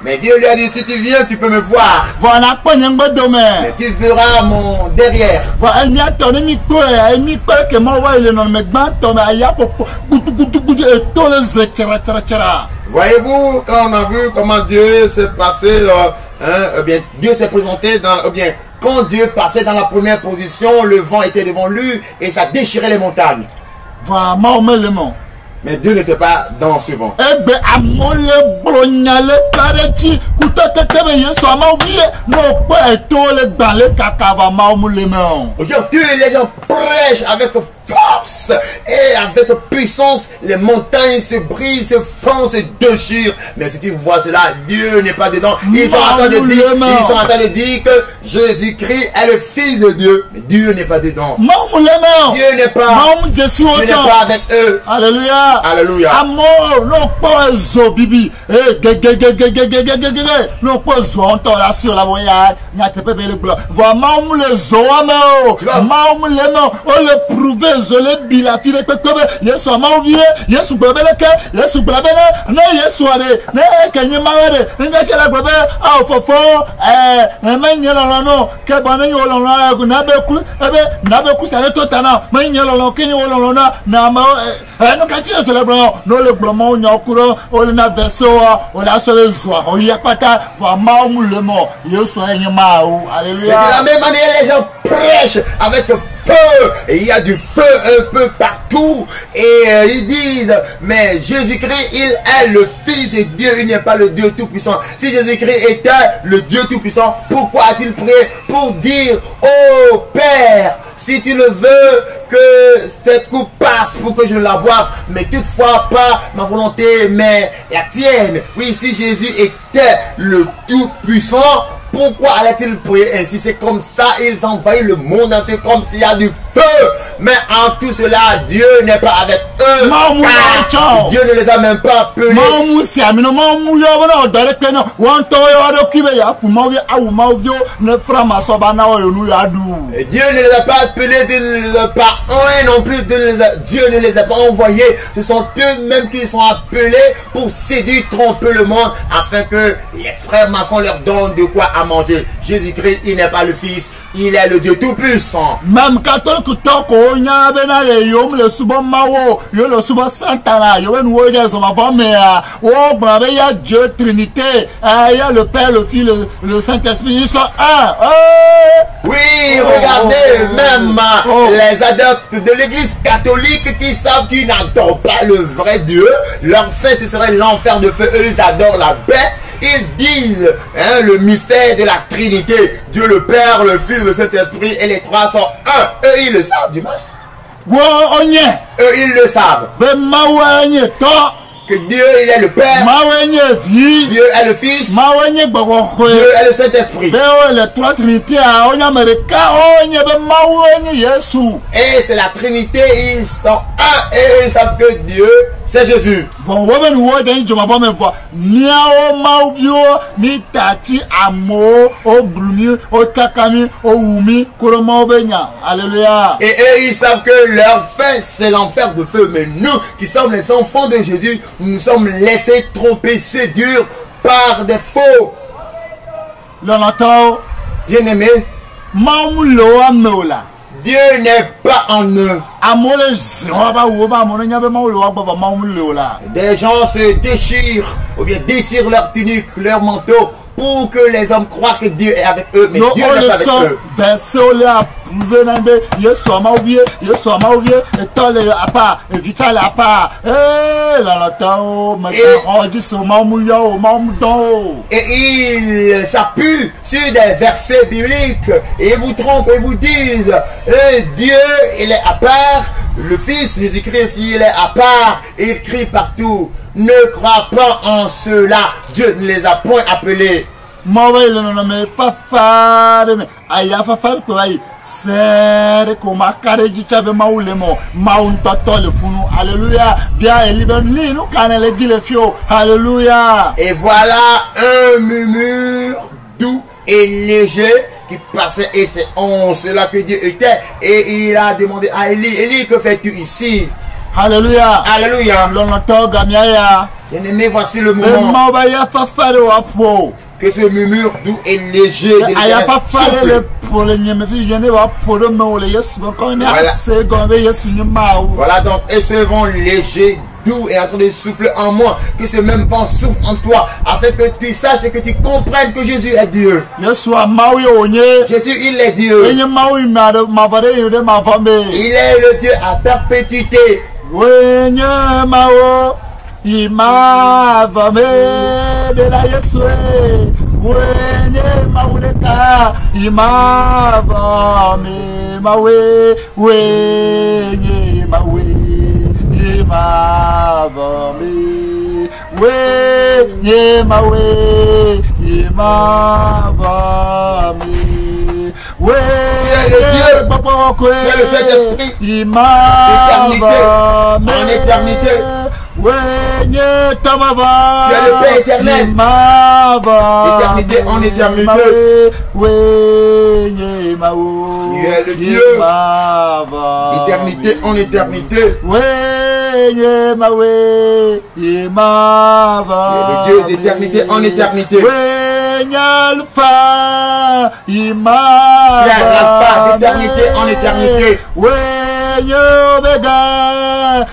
Speaker 3: Mais Dieu lui a dit, si tu viens, tu peux me voir. Mais tu verras mon derrière. Voyez-vous, quand on a vu comment Dieu s'est passé, bien, Dieu s'est présenté dans, quand Dieu passait dans la première position, le vent était devant lui et ça déchirait les montagnes. Mais Dieu n'était pas dans ce vent. Aujourd'hui, les gens prêchent avec force et avec puissance. Les montagnes se brisent, se font, se déchirent. Mais si tu vois cela, Dieu n'est pas dedans. Ils sont en train de dire que Jésus-Christ est le Fils de Dieu. Mais Dieu n'est pas dedans. Dieu n'est pas avec eux.
Speaker 2: Alléluia.
Speaker 3: Alléluia.
Speaker 2: Amour, non pas zo bibi. Non pas zo on la sur la voyage. N'a te pas le blanc. Vraiment le zo amao. Maum le mo. On le prouver zo le bila file que yesu amao vie. Yesu babeleke. Yesu babele. Non yesu ale. Ne kenye mawere. Ngache la gobe. Ah fofo. Menye lolo ke bana yo lolo na beku. Na beku sa le totana. Menye lolo kenye lolo na ma. No kachi c'est le blanc, non le blanc, on y a courant, on a vaisseau, on a sauvé soi, on y a pas ta, vraiment le mot, je suis un maou, alléluia.
Speaker 3: De la même manière, les gens prêchent avec feu, et il y a du feu un peu partout, et ils disent, mais Jésus-Christ, il est le Fils de Dieu, il n'est pas le Dieu Tout-Puissant. Si Jésus-Christ était le Dieu Tout-Puissant, pourquoi a-t-il prié pour dire, oh Père, si tu le veux, que cette coupe passe pour que je la boive, mais toutefois pas ma volonté, mais la tienne. Oui, si Jésus était le Tout-Puissant, pourquoi allait-il prier ainsi? C'est comme ça, ils envahissent le monde entier comme s'il y a du feu. Mais en tout cela, Dieu n'est pas avec eux. Dieu ne les a même pas appelés. Et Dieu ne les a pas appelés, Dieu ne les a pas envoyés non plus, Dieu ne les a pas envoyés. Ce sont eux-mêmes qui sont appelés pour séduire, tromper le monde, afin que les frères maçons leur donnent de quoi à manger. Jésus-Christ, il n'est pas le Fils, il est le Dieu Tout-Puissant.
Speaker 2: Même catholique, tant qu'on y a le souvent mao, le souvent Santana, le il y a Dieu Trinité, il y a le Père, le Fils, le Saint-Esprit, ils sont un.
Speaker 3: Oui, regardez, même les adeptes de l'église catholique qui savent qu'ils n'adorent pas le vrai Dieu, leur fait ce serait l'enfer de feu. Eux, ils adorent la bête. ils disent le mystère de la Trinité. Dieu le Père, le Fils, le Saint-Esprit et les trois sont un. Eux, ils le savent, Dimas. Eux, ils le savent. Que Dieu, il est le Père. Dieu est le Fils. Dieu est le Saint-Esprit. Et c'est la Trinité, ils sont un et ils savent que Dieu, c'est Jésus. Alléluia. Et eux, ils savent que leur fin, c'est l'enfer de feu. Mais nous, qui sommes les enfants de Jésus, nous sommes laissés tromper, séduire par des faux. Bien-aimé, Dieu n'est pas en œuvre. Des gens se déchirent ou bien déchirent leur tunique, leur manteau pour que les hommes croient que Dieu est avec eux, mais Dieu n'est pas avec eux. Et ils s'appuient sur des versets bibliques et vous trompent et vous disent Dieu il est à part, le Fils Jésus-Christ il est à part, il crie partout. Ne crois pas en cela, Dieu ne les a point appelés. Alléluia. Et voilà un murmure doux et léger qui passait, et c'est en cela que Dieu était. Et il a demandé à Élie, Élie, que fais-tu ici? Alléluia. Alléluia. Bien-aimé, voici le moment que ce murmure doux et léger souffle. Voilà donc, et ce vent léger, doux et en train de souffler en moi, que ce même vent souffle en toi, afin que tu saches et que tu comprennes que Jésus est Dieu. Jésus, il est Dieu. Il est le Dieu à perpétuité. Tu es le Saint-Esprit, éternité, en éternité. Tu es le Père éternel, éternité en éternité. Tu es le Dieu, éternité en éternité. Tu es le Dieu d'éternité en éternité. Tu es l'alpha d'éternité en éternité. Tu es Oméga,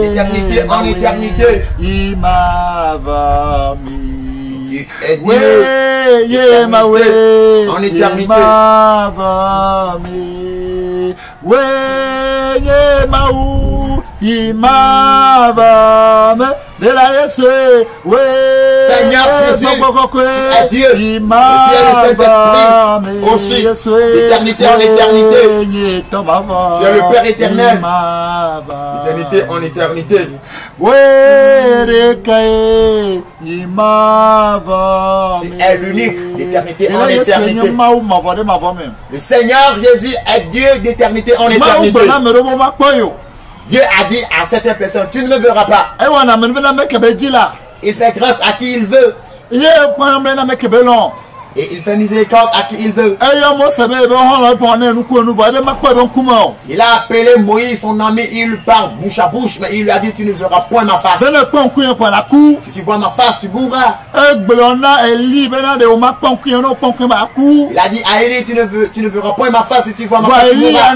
Speaker 3: éternité en éternité. Tu es Dieu, éternité en éternité. Seigneur Jésus, tu es Dieu, tu es le Saint-Esprit aussi, d'éternité en éternité. Tu es le Père éternel, d'éternité en éternité. Tu es l'unique, d'éternité en éternité. Le Seigneur Jésus est Dieu d'éternité en éternité. Dieu a dit à certaines personnes, tu ne me verras pas. Il fait grâce à qui il veut. Et il fait miséricorde à qui il veut. Il a appelé Moïse, son ami, il parle bouche à bouche, mais il lui a dit, tu ne verras point ma face. Si tu vois ma face, tu mourras. Il a dit à Élie, tu ne verras point ma face, si tu vois ma face, tu mourras.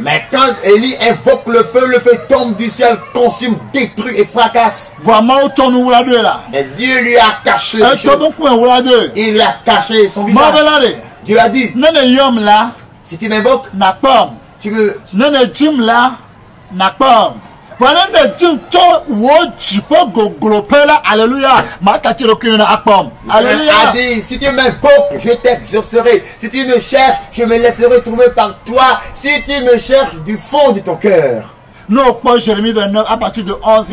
Speaker 3: Mais quand Élie invoque le feu tombe du ciel, consume, détruit et fracasse. Mais Dieu lui a caché les choses. Il lui a caché son visage. Dieu a dit, si tu m'invoques, tu veux,
Speaker 2: Voilà le Jimcho Wojipo Gogropela, alléluia. Alléluia.
Speaker 3: A dit, si tu m'invoques, je t'exaucerai. Si tu me cherches, je me laisserai trouver par toi. Si tu me cherches du fond de ton cœur.
Speaker 2: Non, pas Jérémie 29 à partir de 11,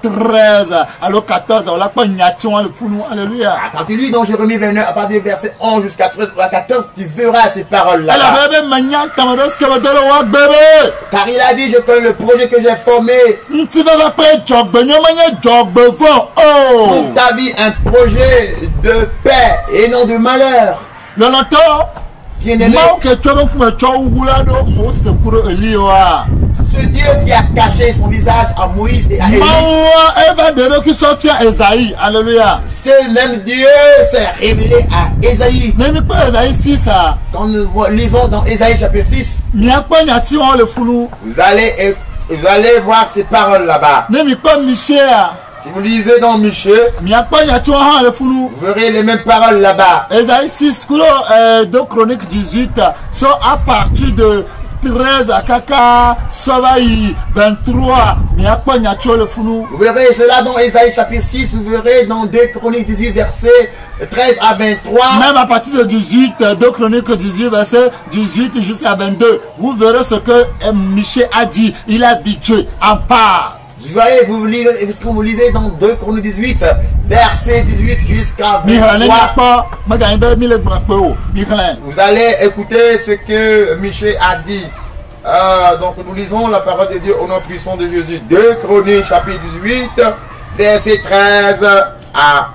Speaker 2: 13, alors 14, on l'a pas niation le fou, alléluia.
Speaker 3: Quand tu lis dans Jérémie 29 à partir du verset 11 jusqu'à 13 ou à 14, tu verras ces paroles-là. Car il a dit, je connais le projet que j'ai formé. Pour ta vie, un projet de paix et non de malheur. Bien-aimé, ce Dieu qui a caché son visage à Moïse et à Élie, ce même Dieu s'est révélé à Ésaïe. Quand nous lisons dans Ésaïe chapitre 6, vous allez voir ces paroles là-bas. Si vous lisez dans Michée, vous verrez les mêmes paroles là-bas.
Speaker 2: Ésaïe 6, 2 Chroniques 18, sont à partir de 13 à Kaka, Savaï, 23,
Speaker 3: vous verrez cela dans Ésaïe chapitre 6, vous verrez dans 2 Chroniques 18, verset 13 à 23.
Speaker 2: Même à partir de 18, 2 Chroniques 18, verset 18 jusqu'à 22, vous verrez ce que Michée a dit. Il a dit Dieu en part.
Speaker 3: Vous voyez, vous lisez dans 2 Chroniques 18, verset 18 jusqu'à 23. Vous allez écouter ce que Michée a dit. Donc nous lisons la parole de Dieu au nom puissant de Jésus. 2 Chroniques chapitre 18, verset 13 à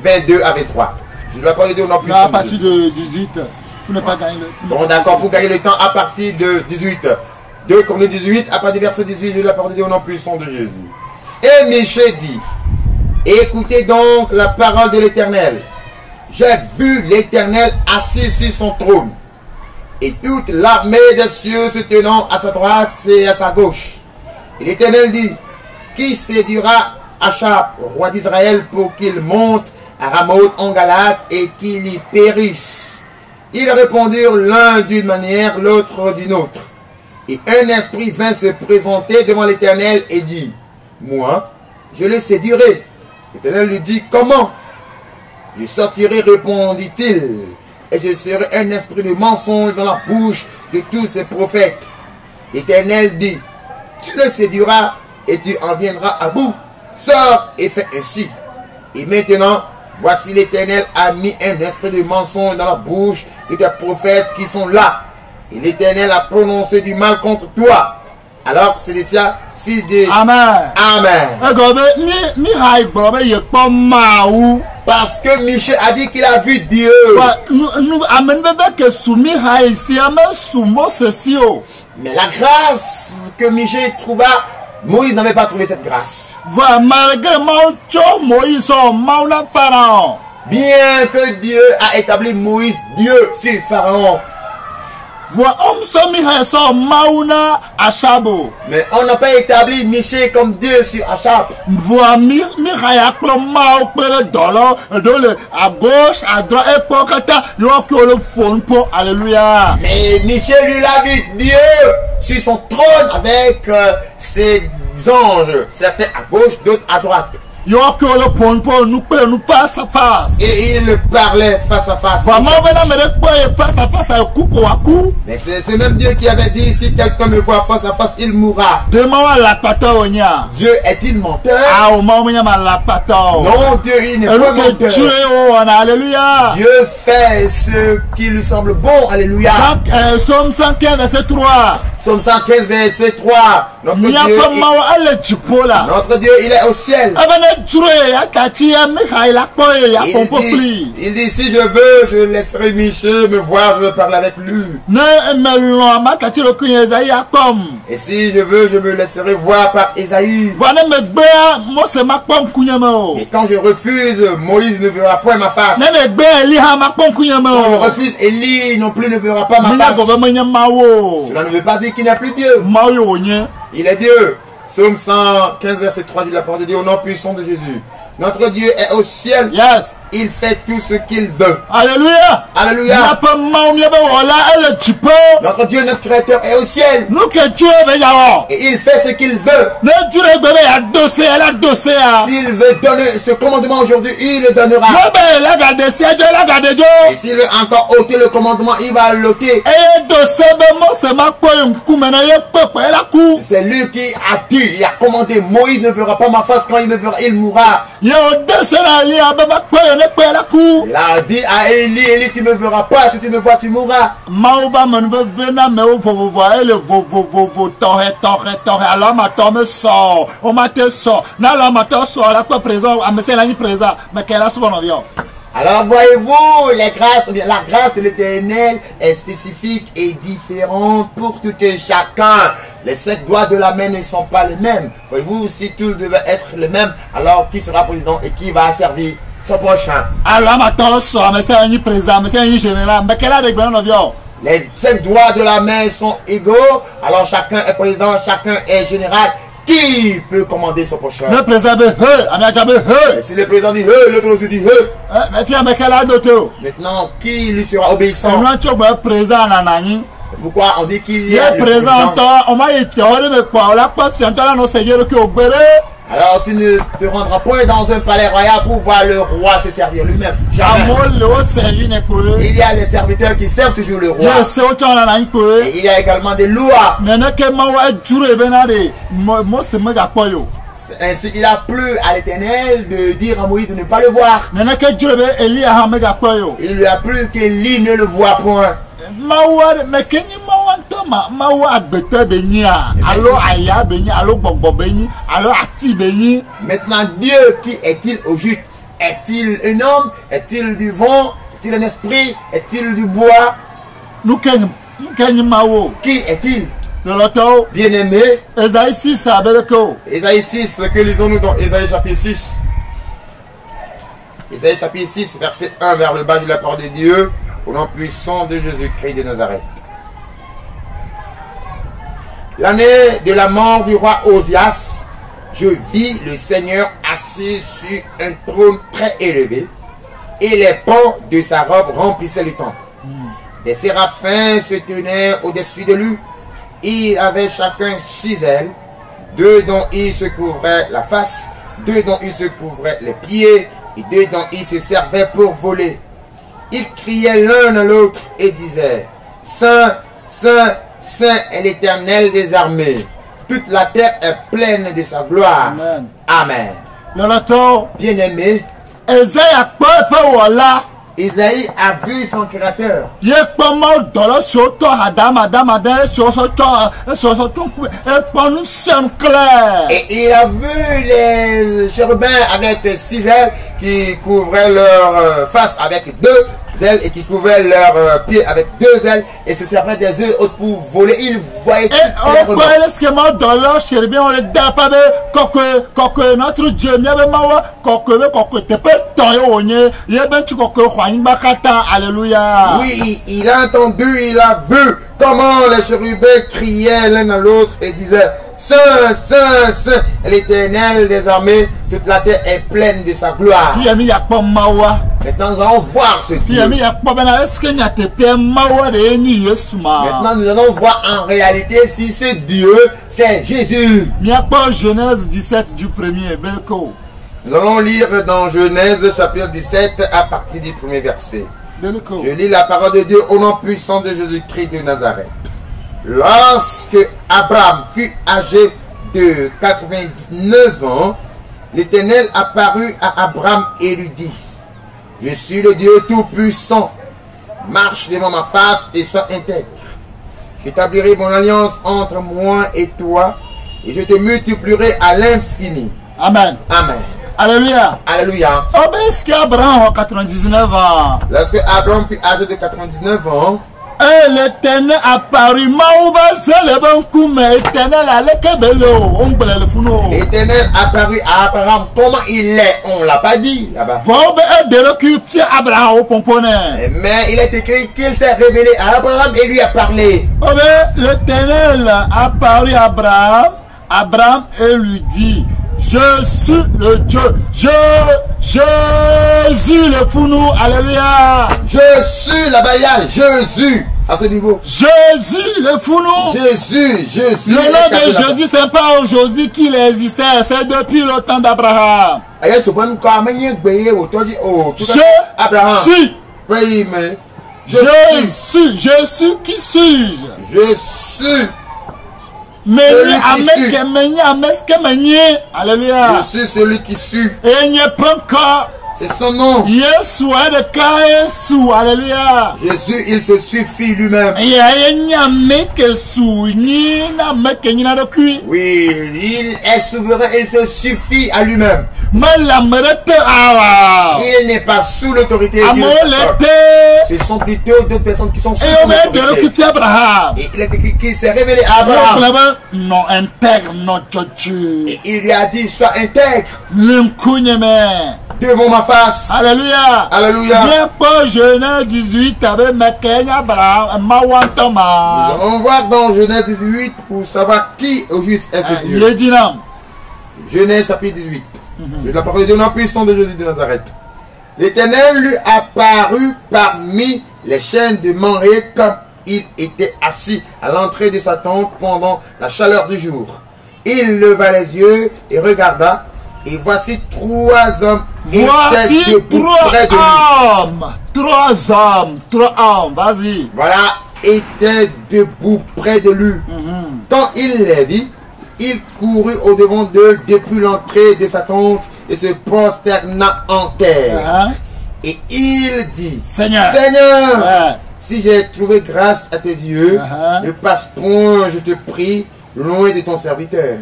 Speaker 3: 22 à 23. La parole de Dieu au nom puissant.
Speaker 2: À partir de 18, vous n'avez pas gagné le temps.
Speaker 3: Bon d'accord, pour gagner le temps à partir de 18. 2 Chroniques 18, à partir du verset 18, je la parole de Dieu au nom puissant de Jésus. Et Michée dit, écoutez donc la parole de l'Éternel. J'ai vu l'Éternel assis sur son trône, et toute l'armée des cieux se tenant à sa droite et à sa gauche. Et l'Éternel dit, qui séduira Achab, roi d'Israël, pour qu'il monte à Ramoth en Galate et qu'il y périsse? Ils répondirent l'un d'une manière, l'autre d'une autre. Et un esprit vint se présenter devant l'Éternel et dit, moi, je le séduirai. L'Éternel lui dit, comment? Je sortirai, répondit-il, et je serai un esprit de mensonge dans la bouche de tous ces prophètes. L'Éternel dit, tu le séduiras et tu en viendras à bout. Sors et fais ainsi. Et maintenant, voici l'Éternel a mis un esprit de mensonge dans la bouche de tes prophètes qui sont là. Et l'Éternel a prononcé du mal contre toi. Alors Sédécia, fils de...
Speaker 2: Amen.
Speaker 3: Amen. Parce que Michée a dit qu'il a vu Dieu. Mais la grâce que Michée trouva, Moïse n'avait pas trouvé cette grâce. Bien que Dieu a établi Moïse Dieu sur Pharaon. Mais on n'a pas établi Michée comme Dieu sur Achab. Mais Michée lui a vu Dieu sur son trône avec ses anges, certains à gauche, d'autres à droite. Et il parlait face à face. Mais c'est ce même Dieu qui avait dit, si quelqu'un me voit face à face, il mourra. Dieu est-il menteur? Non, Dieu il n'est pas menteur. Dieu fait ce qui lui semble bon. Alléluia.
Speaker 2: Psaume 115 verset 3.
Speaker 3: Psaume 115 verset 3. Notre Dieu, il est au ciel. Il dit, si je veux, je laisserai Michée me voir, je vais parler avec lui. Et si je veux, je me laisserai voir par Ésaïe. Et quand je refuse, Moïse ne verra point ma face. Quand je refuse, Élie non plus ne verra pas ma face. Cela ne veut pas dire qu'il n'y a plus Dieu. Il est Dieu. Psaume 115 verset 3 dit la parole de Dieu au nom puissant de Jésus. Notre Dieu est au ciel.
Speaker 2: Yes.
Speaker 3: Il fait tout ce qu'il veut.
Speaker 2: Alléluia.
Speaker 3: Alléluia. Notre Dieu, notre Créateur est au ciel. Et il fait ce qu'il veut. S'il veut donner ce commandement aujourd'hui, il le donnera. Et s'il veut encore ôter le commandement, il va l'ôter. C'est lui qui a dit, il a commandé, Moïse ne verra pas ma face, quand il me verra, il mourra. Il a dit à Élie, Élie, tu ne me verras pas, si tu me vois, tu mourras. Alors voyez-vous, la grâce de l'Éternel est spécifique et différente pour tout et chacun. Les 7 doigts de la main ne sont pas les mêmes. Voyez-vous, si tout devait être le même, alors qui sera président et qui va servir son prochain? Les 5 doigts de la main sont égaux, alors chacun est président, chacun est général. Qui peut commander son prochain? Le président dit et si le président dit l'autre aussi dit maintenant, qui lui sera obéissant? Pourquoi on dit qu'il y a le président? Alors tu ne te rendras pas dans un palais royal pour voir le roi se servir lui-même. Il y a des serviteurs qui servent toujours le roi. Et il y a également des lois. Ainsi, il a plu à l'Éternel de dire à Moïse de ne pas le voir. Il lui a plu qu'Élie ne le voit point. Maintenant, Dieu, qui est-il au juste? Est-il un homme? Est-il du vent? Est-il un esprit? Est-il du bois? Qui est-il? Bien-aimé, Ésaïe 6, que lisons-nous dans Ésaïe chapitre 6? Ésaïe chapitre 6, verset 1 vers le bas de la parole de Dieu, au nom puissant de Jésus-Christ de Nazareth. L'année de la mort du roi Osias, je vis le Seigneur assis sur un trône très élevé, et les pans de sa robe remplissaient le temple. Des séraphins se tenaient au-dessus de lui. Il avait chacun 6 ailes, 2 dont il se couvrait la face, 2 dont il se couvrait les pieds, et 2 dont il se servait pour voler. Ils criaient l'un à l'autre et disaient, Saint, Saint, Saint est l'Éternel des armées. Toute la terre est pleine de sa gloire. Amen. Bien-aimé, Isaïe a vu son Créateur. Et il a vu les chérubins avec 6 ailes qui couvraient leur face avec 2 ailes et qui couvraient leurs pieds avec 2 ailes et se servaient des œufs pour voler. Il voyait tout clairement. Oui, il a entendu, il a vu comment les chérubins criaient l'un à l'autre et disaient, Saint, Saint, Saint, l'Éternel des armées, toute la terre est pleine de sa gloire. Maintenant nous allons voir ce Dieu. Maintenant nous allons voir en réalité si ce Dieu, c'est Jésus.
Speaker 2: Genèse 17 du premier.
Speaker 3: Nous allons lire dans Genèse chapitre 17 à partir du premier verset. Je lis la parole de Dieu au nom puissant de Jésus-Christ de Nazareth. Lorsque Abraham fut âgé de 99 ans, l'Éternel apparut à Abraham et lui dit, je suis le Dieu tout-puissant, marche devant ma face et sois intègre. J'établirai mon alliance entre moi et toi, et je te multiplierai à l'infini.
Speaker 2: Amen.
Speaker 3: Amen.
Speaker 2: Alléluia.
Speaker 3: Alléluia.
Speaker 2: Lorsque Abraham a 99 ans.
Speaker 3: Lorsque Abraham fut âgé de 99 ans,
Speaker 2: l'Éternel apparut.
Speaker 3: l'Éternel apparut à Abraham. Comment il est? On ne l'a pas dit là-bas. Mais il est écrit qu'il s'est révélé à Abraham et lui a parlé.
Speaker 2: L'Éternel apparut à Abraham et lui dit, Je suis le Dieu. Jésus le founou. Alléluia.
Speaker 3: Je suis là-bas, il y a Jésus à ce niveau.
Speaker 2: Jésus le founou.
Speaker 3: Jésus.
Speaker 2: Le nom de Jésus, c'est pas aujourd'hui qu'il existait, c'est depuis le temps d'Abraham. Je suis.
Speaker 3: Oui, mais.
Speaker 2: Je suis qui suis-je?
Speaker 3: Je suis.
Speaker 2: Alléluia.
Speaker 3: Je suis celui qui sue.
Speaker 2: C'est
Speaker 3: son nom.
Speaker 2: Alléluia.
Speaker 3: Jésus, il se suffit lui-même.
Speaker 2: Oui,
Speaker 3: il est souverain, il se suffit à lui-même. Il n'est pas sous l'autorité. Ce sont plutôt d'autres personnes qui sont sous l'autorité. Et il est écrit qu'il s'est révélé à Abraham.
Speaker 2: Non, intègre notre Dieu.
Speaker 3: Et il lui a dit, sois intègre devant ma face.
Speaker 2: Alléluia.
Speaker 3: Alléluia.
Speaker 2: Bien pour Genèse 18, avec Abraham,
Speaker 3: nous allons voir dans Genèse 18 pour savoir qui au juste est ce Dieu. Genèse chapitre 18. De la parole de Dieu puissant de Jésus de Nazareth. L'Éternel lui apparut parmi les chaînes de Mamré comme il était assis à l'entrée de sa tente pendant la chaleur du jour. Il leva les yeux et regarda, et voici trois hommes étaient debout près de lui.
Speaker 2: Trois hommes, vas-y.
Speaker 3: Voilà, étaient debout près de lui. Quand il les vit, il courut au-devant d'eux depuis l'entrée de sa tente et se prosterna en terre. Et il dit, Seigneur, si j'ai trouvé grâce à tes yeux, ne passe point, je te prie, loin de ton serviteur.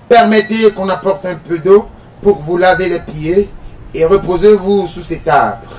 Speaker 3: Permettez qu'on apporte un peu d'eau pour vous laver les pieds et reposez-vous sous cet arbre.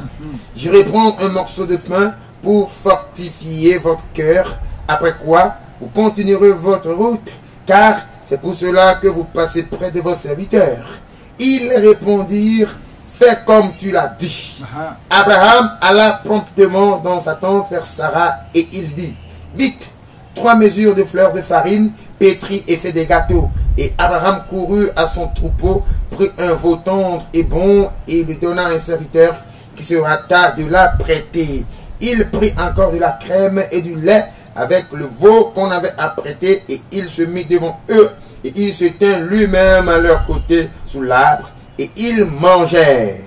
Speaker 3: J'irai prendre un morceau de pain pour fortifier votre cœur, après quoi vous continuerez votre route, car c'est pour cela que vous passez près de vos serviteurs. Ils répondirent, fais comme tu l'as dit. Abraham alla promptement dans sa tente vers Sarah et il dit, vite, 3 mesures de fleurs de farine, pétris et fait des gâteaux. Et Abraham courut à son troupeau, prit un veau tendre et bon et lui donna un serviteur qui se hâta de la prêter. Il prit encore de la crème et du lait avec le veau qu'on avait apprêté et il se mit devant eux et il se tint lui-même à leur côté sous l'arbre et ils mangèrent.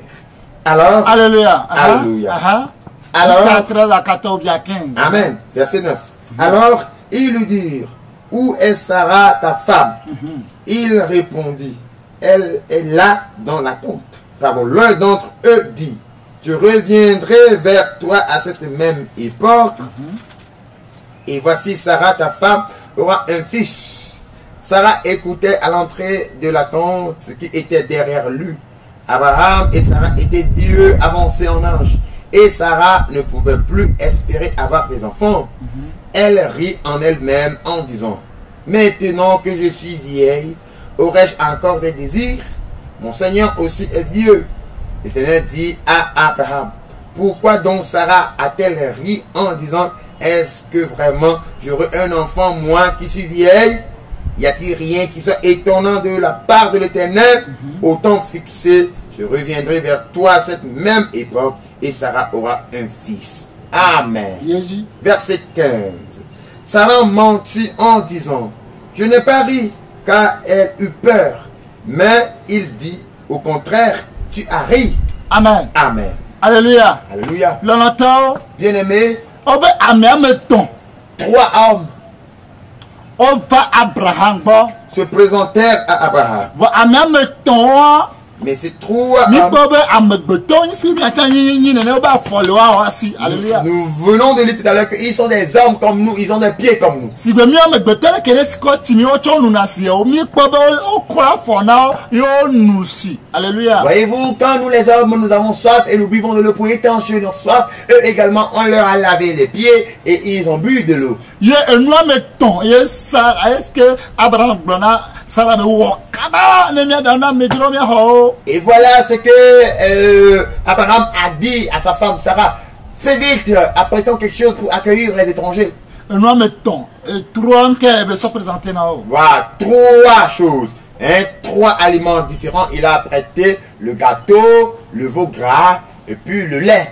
Speaker 3: Alors,
Speaker 2: Alléluia.
Speaker 3: Alléluia.
Speaker 2: Alors, 13 à 14 bien 15.
Speaker 3: Amen. Verset 9. Alors, ils lui dirent, où est Sarah, ta femme? Il répondit, elle est là dans la tente. Pardon, l'un d'entre eux dit, je reviendrai vers toi à cette même époque. Et voici Sarah, ta femme, aura un fils. Sarah écoutait à l'entrée de la tente ce qui était derrière lui. Abraham et Sarah étaient vieux, avancés en âge. Et Sarah ne pouvait plus espérer avoir des enfants. Elle rit en elle-même en disant, maintenant que je suis vieille, aurais-je encore des désirs? Mon Seigneur aussi est vieux. L'Éternel dit à Abraham, pourquoi donc Sarah a-t-elle ri en disant, est-ce que vraiment j'aurai un enfant moi qui suis vieille? Y a-t-il rien qui soit étonnant de la part de l'Éternel? Au temps fixé, je reviendrai vers toi à cette même époque et Sarah aura un fils. Amen. Verset 15. Sarah mentit en disant, je n'ai pas ri car elle eut peur. Mais il dit, au contraire, tu as ri.
Speaker 2: Amen.
Speaker 3: Amen.
Speaker 2: Alléluia.
Speaker 3: Alléluia.
Speaker 2: L'entend.
Speaker 3: Bien-aimé.
Speaker 2: 3
Speaker 3: hommes.
Speaker 2: On va Abraham
Speaker 3: se présentèrent à Abraham.
Speaker 2: Mais c'est trop. Nous
Speaker 3: venons de lire tout à l'heure qu'ils sont des hommes comme nous, ils ont des pieds comme nous.
Speaker 2: Alléluia.
Speaker 3: Voyez-vous, quand nous les hommes, nous avons soif et nous buvons de l'eau pour étancher notre soif, eux également, on leur a lavé les pieds et ils ont bu de l'eau.
Speaker 2: Est-ce que Abraham
Speaker 3: et voilà ce que Abraham a dit à sa femme Sarah. Fais vite, apprêtons quelque chose pour accueillir les étrangers. Voilà 3 choses 3 aliments différents. Il a prêté le gâteau, le veau gras et puis le lait.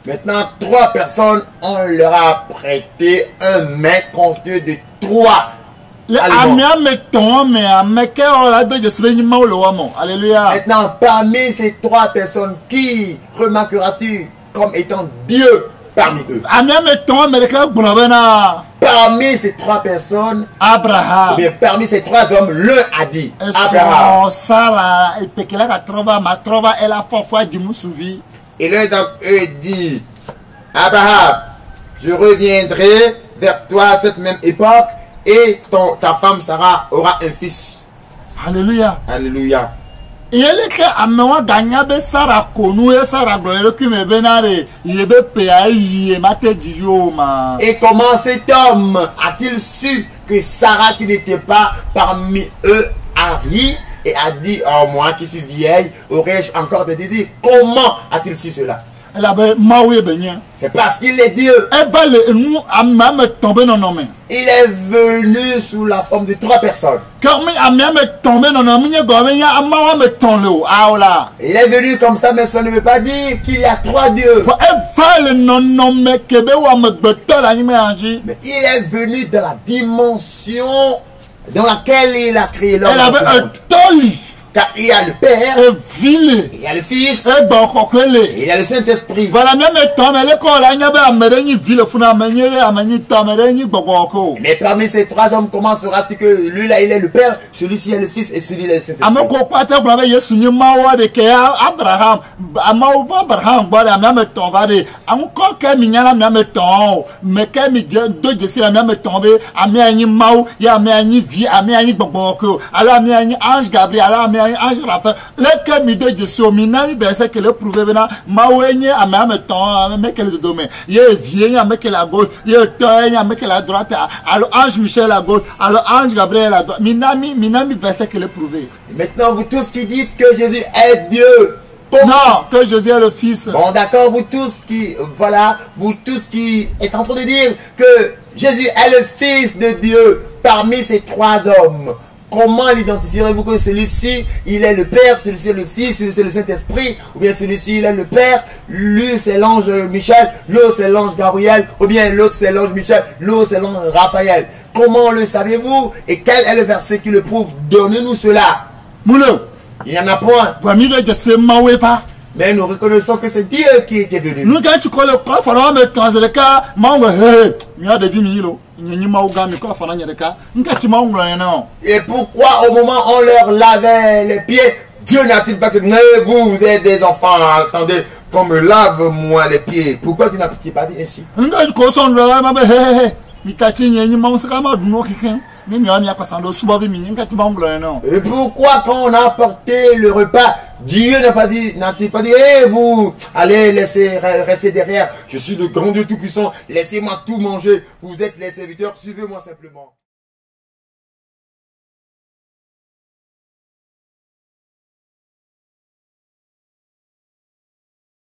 Speaker 3: Maintenant, 3 personnes, on leur a prêté un mets constitué de 3 aliments. Maintenant, parmi ces 3 personnes, qui remarqueras-tu comme étant Dieu parmi eux? Parmi ces 3 personnes,
Speaker 2: Abraham.
Speaker 3: Bien, parmi ces 3 hommes, l'un a dit Abraham. Et l'un d'entre eux dit Abraham, je reviendrai vers toi à cette même époque et ta femme Sarah aura un fils.
Speaker 2: Alléluia.
Speaker 3: Alléluia.
Speaker 2: Et
Speaker 3: comment cet homme a-t-il su que Sarah, qui n'était pas parmi eux, a ri et a dit, oh, moi qui suis vieille, aurais-je encore des désirs? Comment a-t-il su cela? C'est parce qu'il est Dieu. Il est venu sous la forme de 3 personnes. Il est venu comme ça, mais ça ne veut pas dire qu'il y a 3 dieux. Mais il est venu dans la dimension dans laquelle il a créé l'homme. Car il y a le Père, il y a le Fils, et il y a le Saint-Esprit. Mais parmi ces 3 hommes, comment sera-t-il que lui là il est le Père, celui-ci est le Fils et celui-là est le Saint-Esprit?
Speaker 2: Ange Raphaël, les camions de Jésus, minami verset que le prouvé venant, maouénie à même temps, avec le domaine. Il y a vieille avec la gauche, il y a toy avec la droite, alors ange Michel à gauche, alors ange Gabriel à droite. Minami verset que le prouvé.
Speaker 3: Maintenant, vous tous qui dites que Jésus est Dieu.
Speaker 2: Non, que Jésus est le Fils.
Speaker 3: Bon, d'accord, vous tous qui, voilà, vous tous qui êtes en train de dire que Jésus est le Fils de Dieu parmi ces 3 hommes. Comment l'identifierez-vous que celui-ci, il est le Père, celui-ci est le Fils, celui-ci est le Saint-Esprit, ou bien celui-ci, il est le Père, lui c'est l'ange Michel, l'autre c'est l'ange Gabriel, ou bien l'autre c'est l'ange Michel, l'autre c'est l'ange Raphaël. Comment le savez-vous? Et quel est le verset qui le prouve? Donnez-nous cela.
Speaker 2: Moulin.
Speaker 3: Il n'y en a point. Mais nous reconnaissons que c'est Dieu qui était venu.
Speaker 2: Nous, quand tu connais le corps, il faut mettre dans le cas,
Speaker 3: et pourquoi au moment où on leur lavait les pieds, Dieu n'a-t-il pas que vous êtes des enfants, attendez, qu'on me lave moi les pieds? Pourquoi tu n'as pas dit ainsi? Et pourquoi quand on a apporté le repas, Dieu n'a-t-il pas dit, vous, allez rester derrière, je suis le grand Dieu tout-puissant, laissez-moi tout manger, vous êtes les serviteurs, suivez-moi simplement.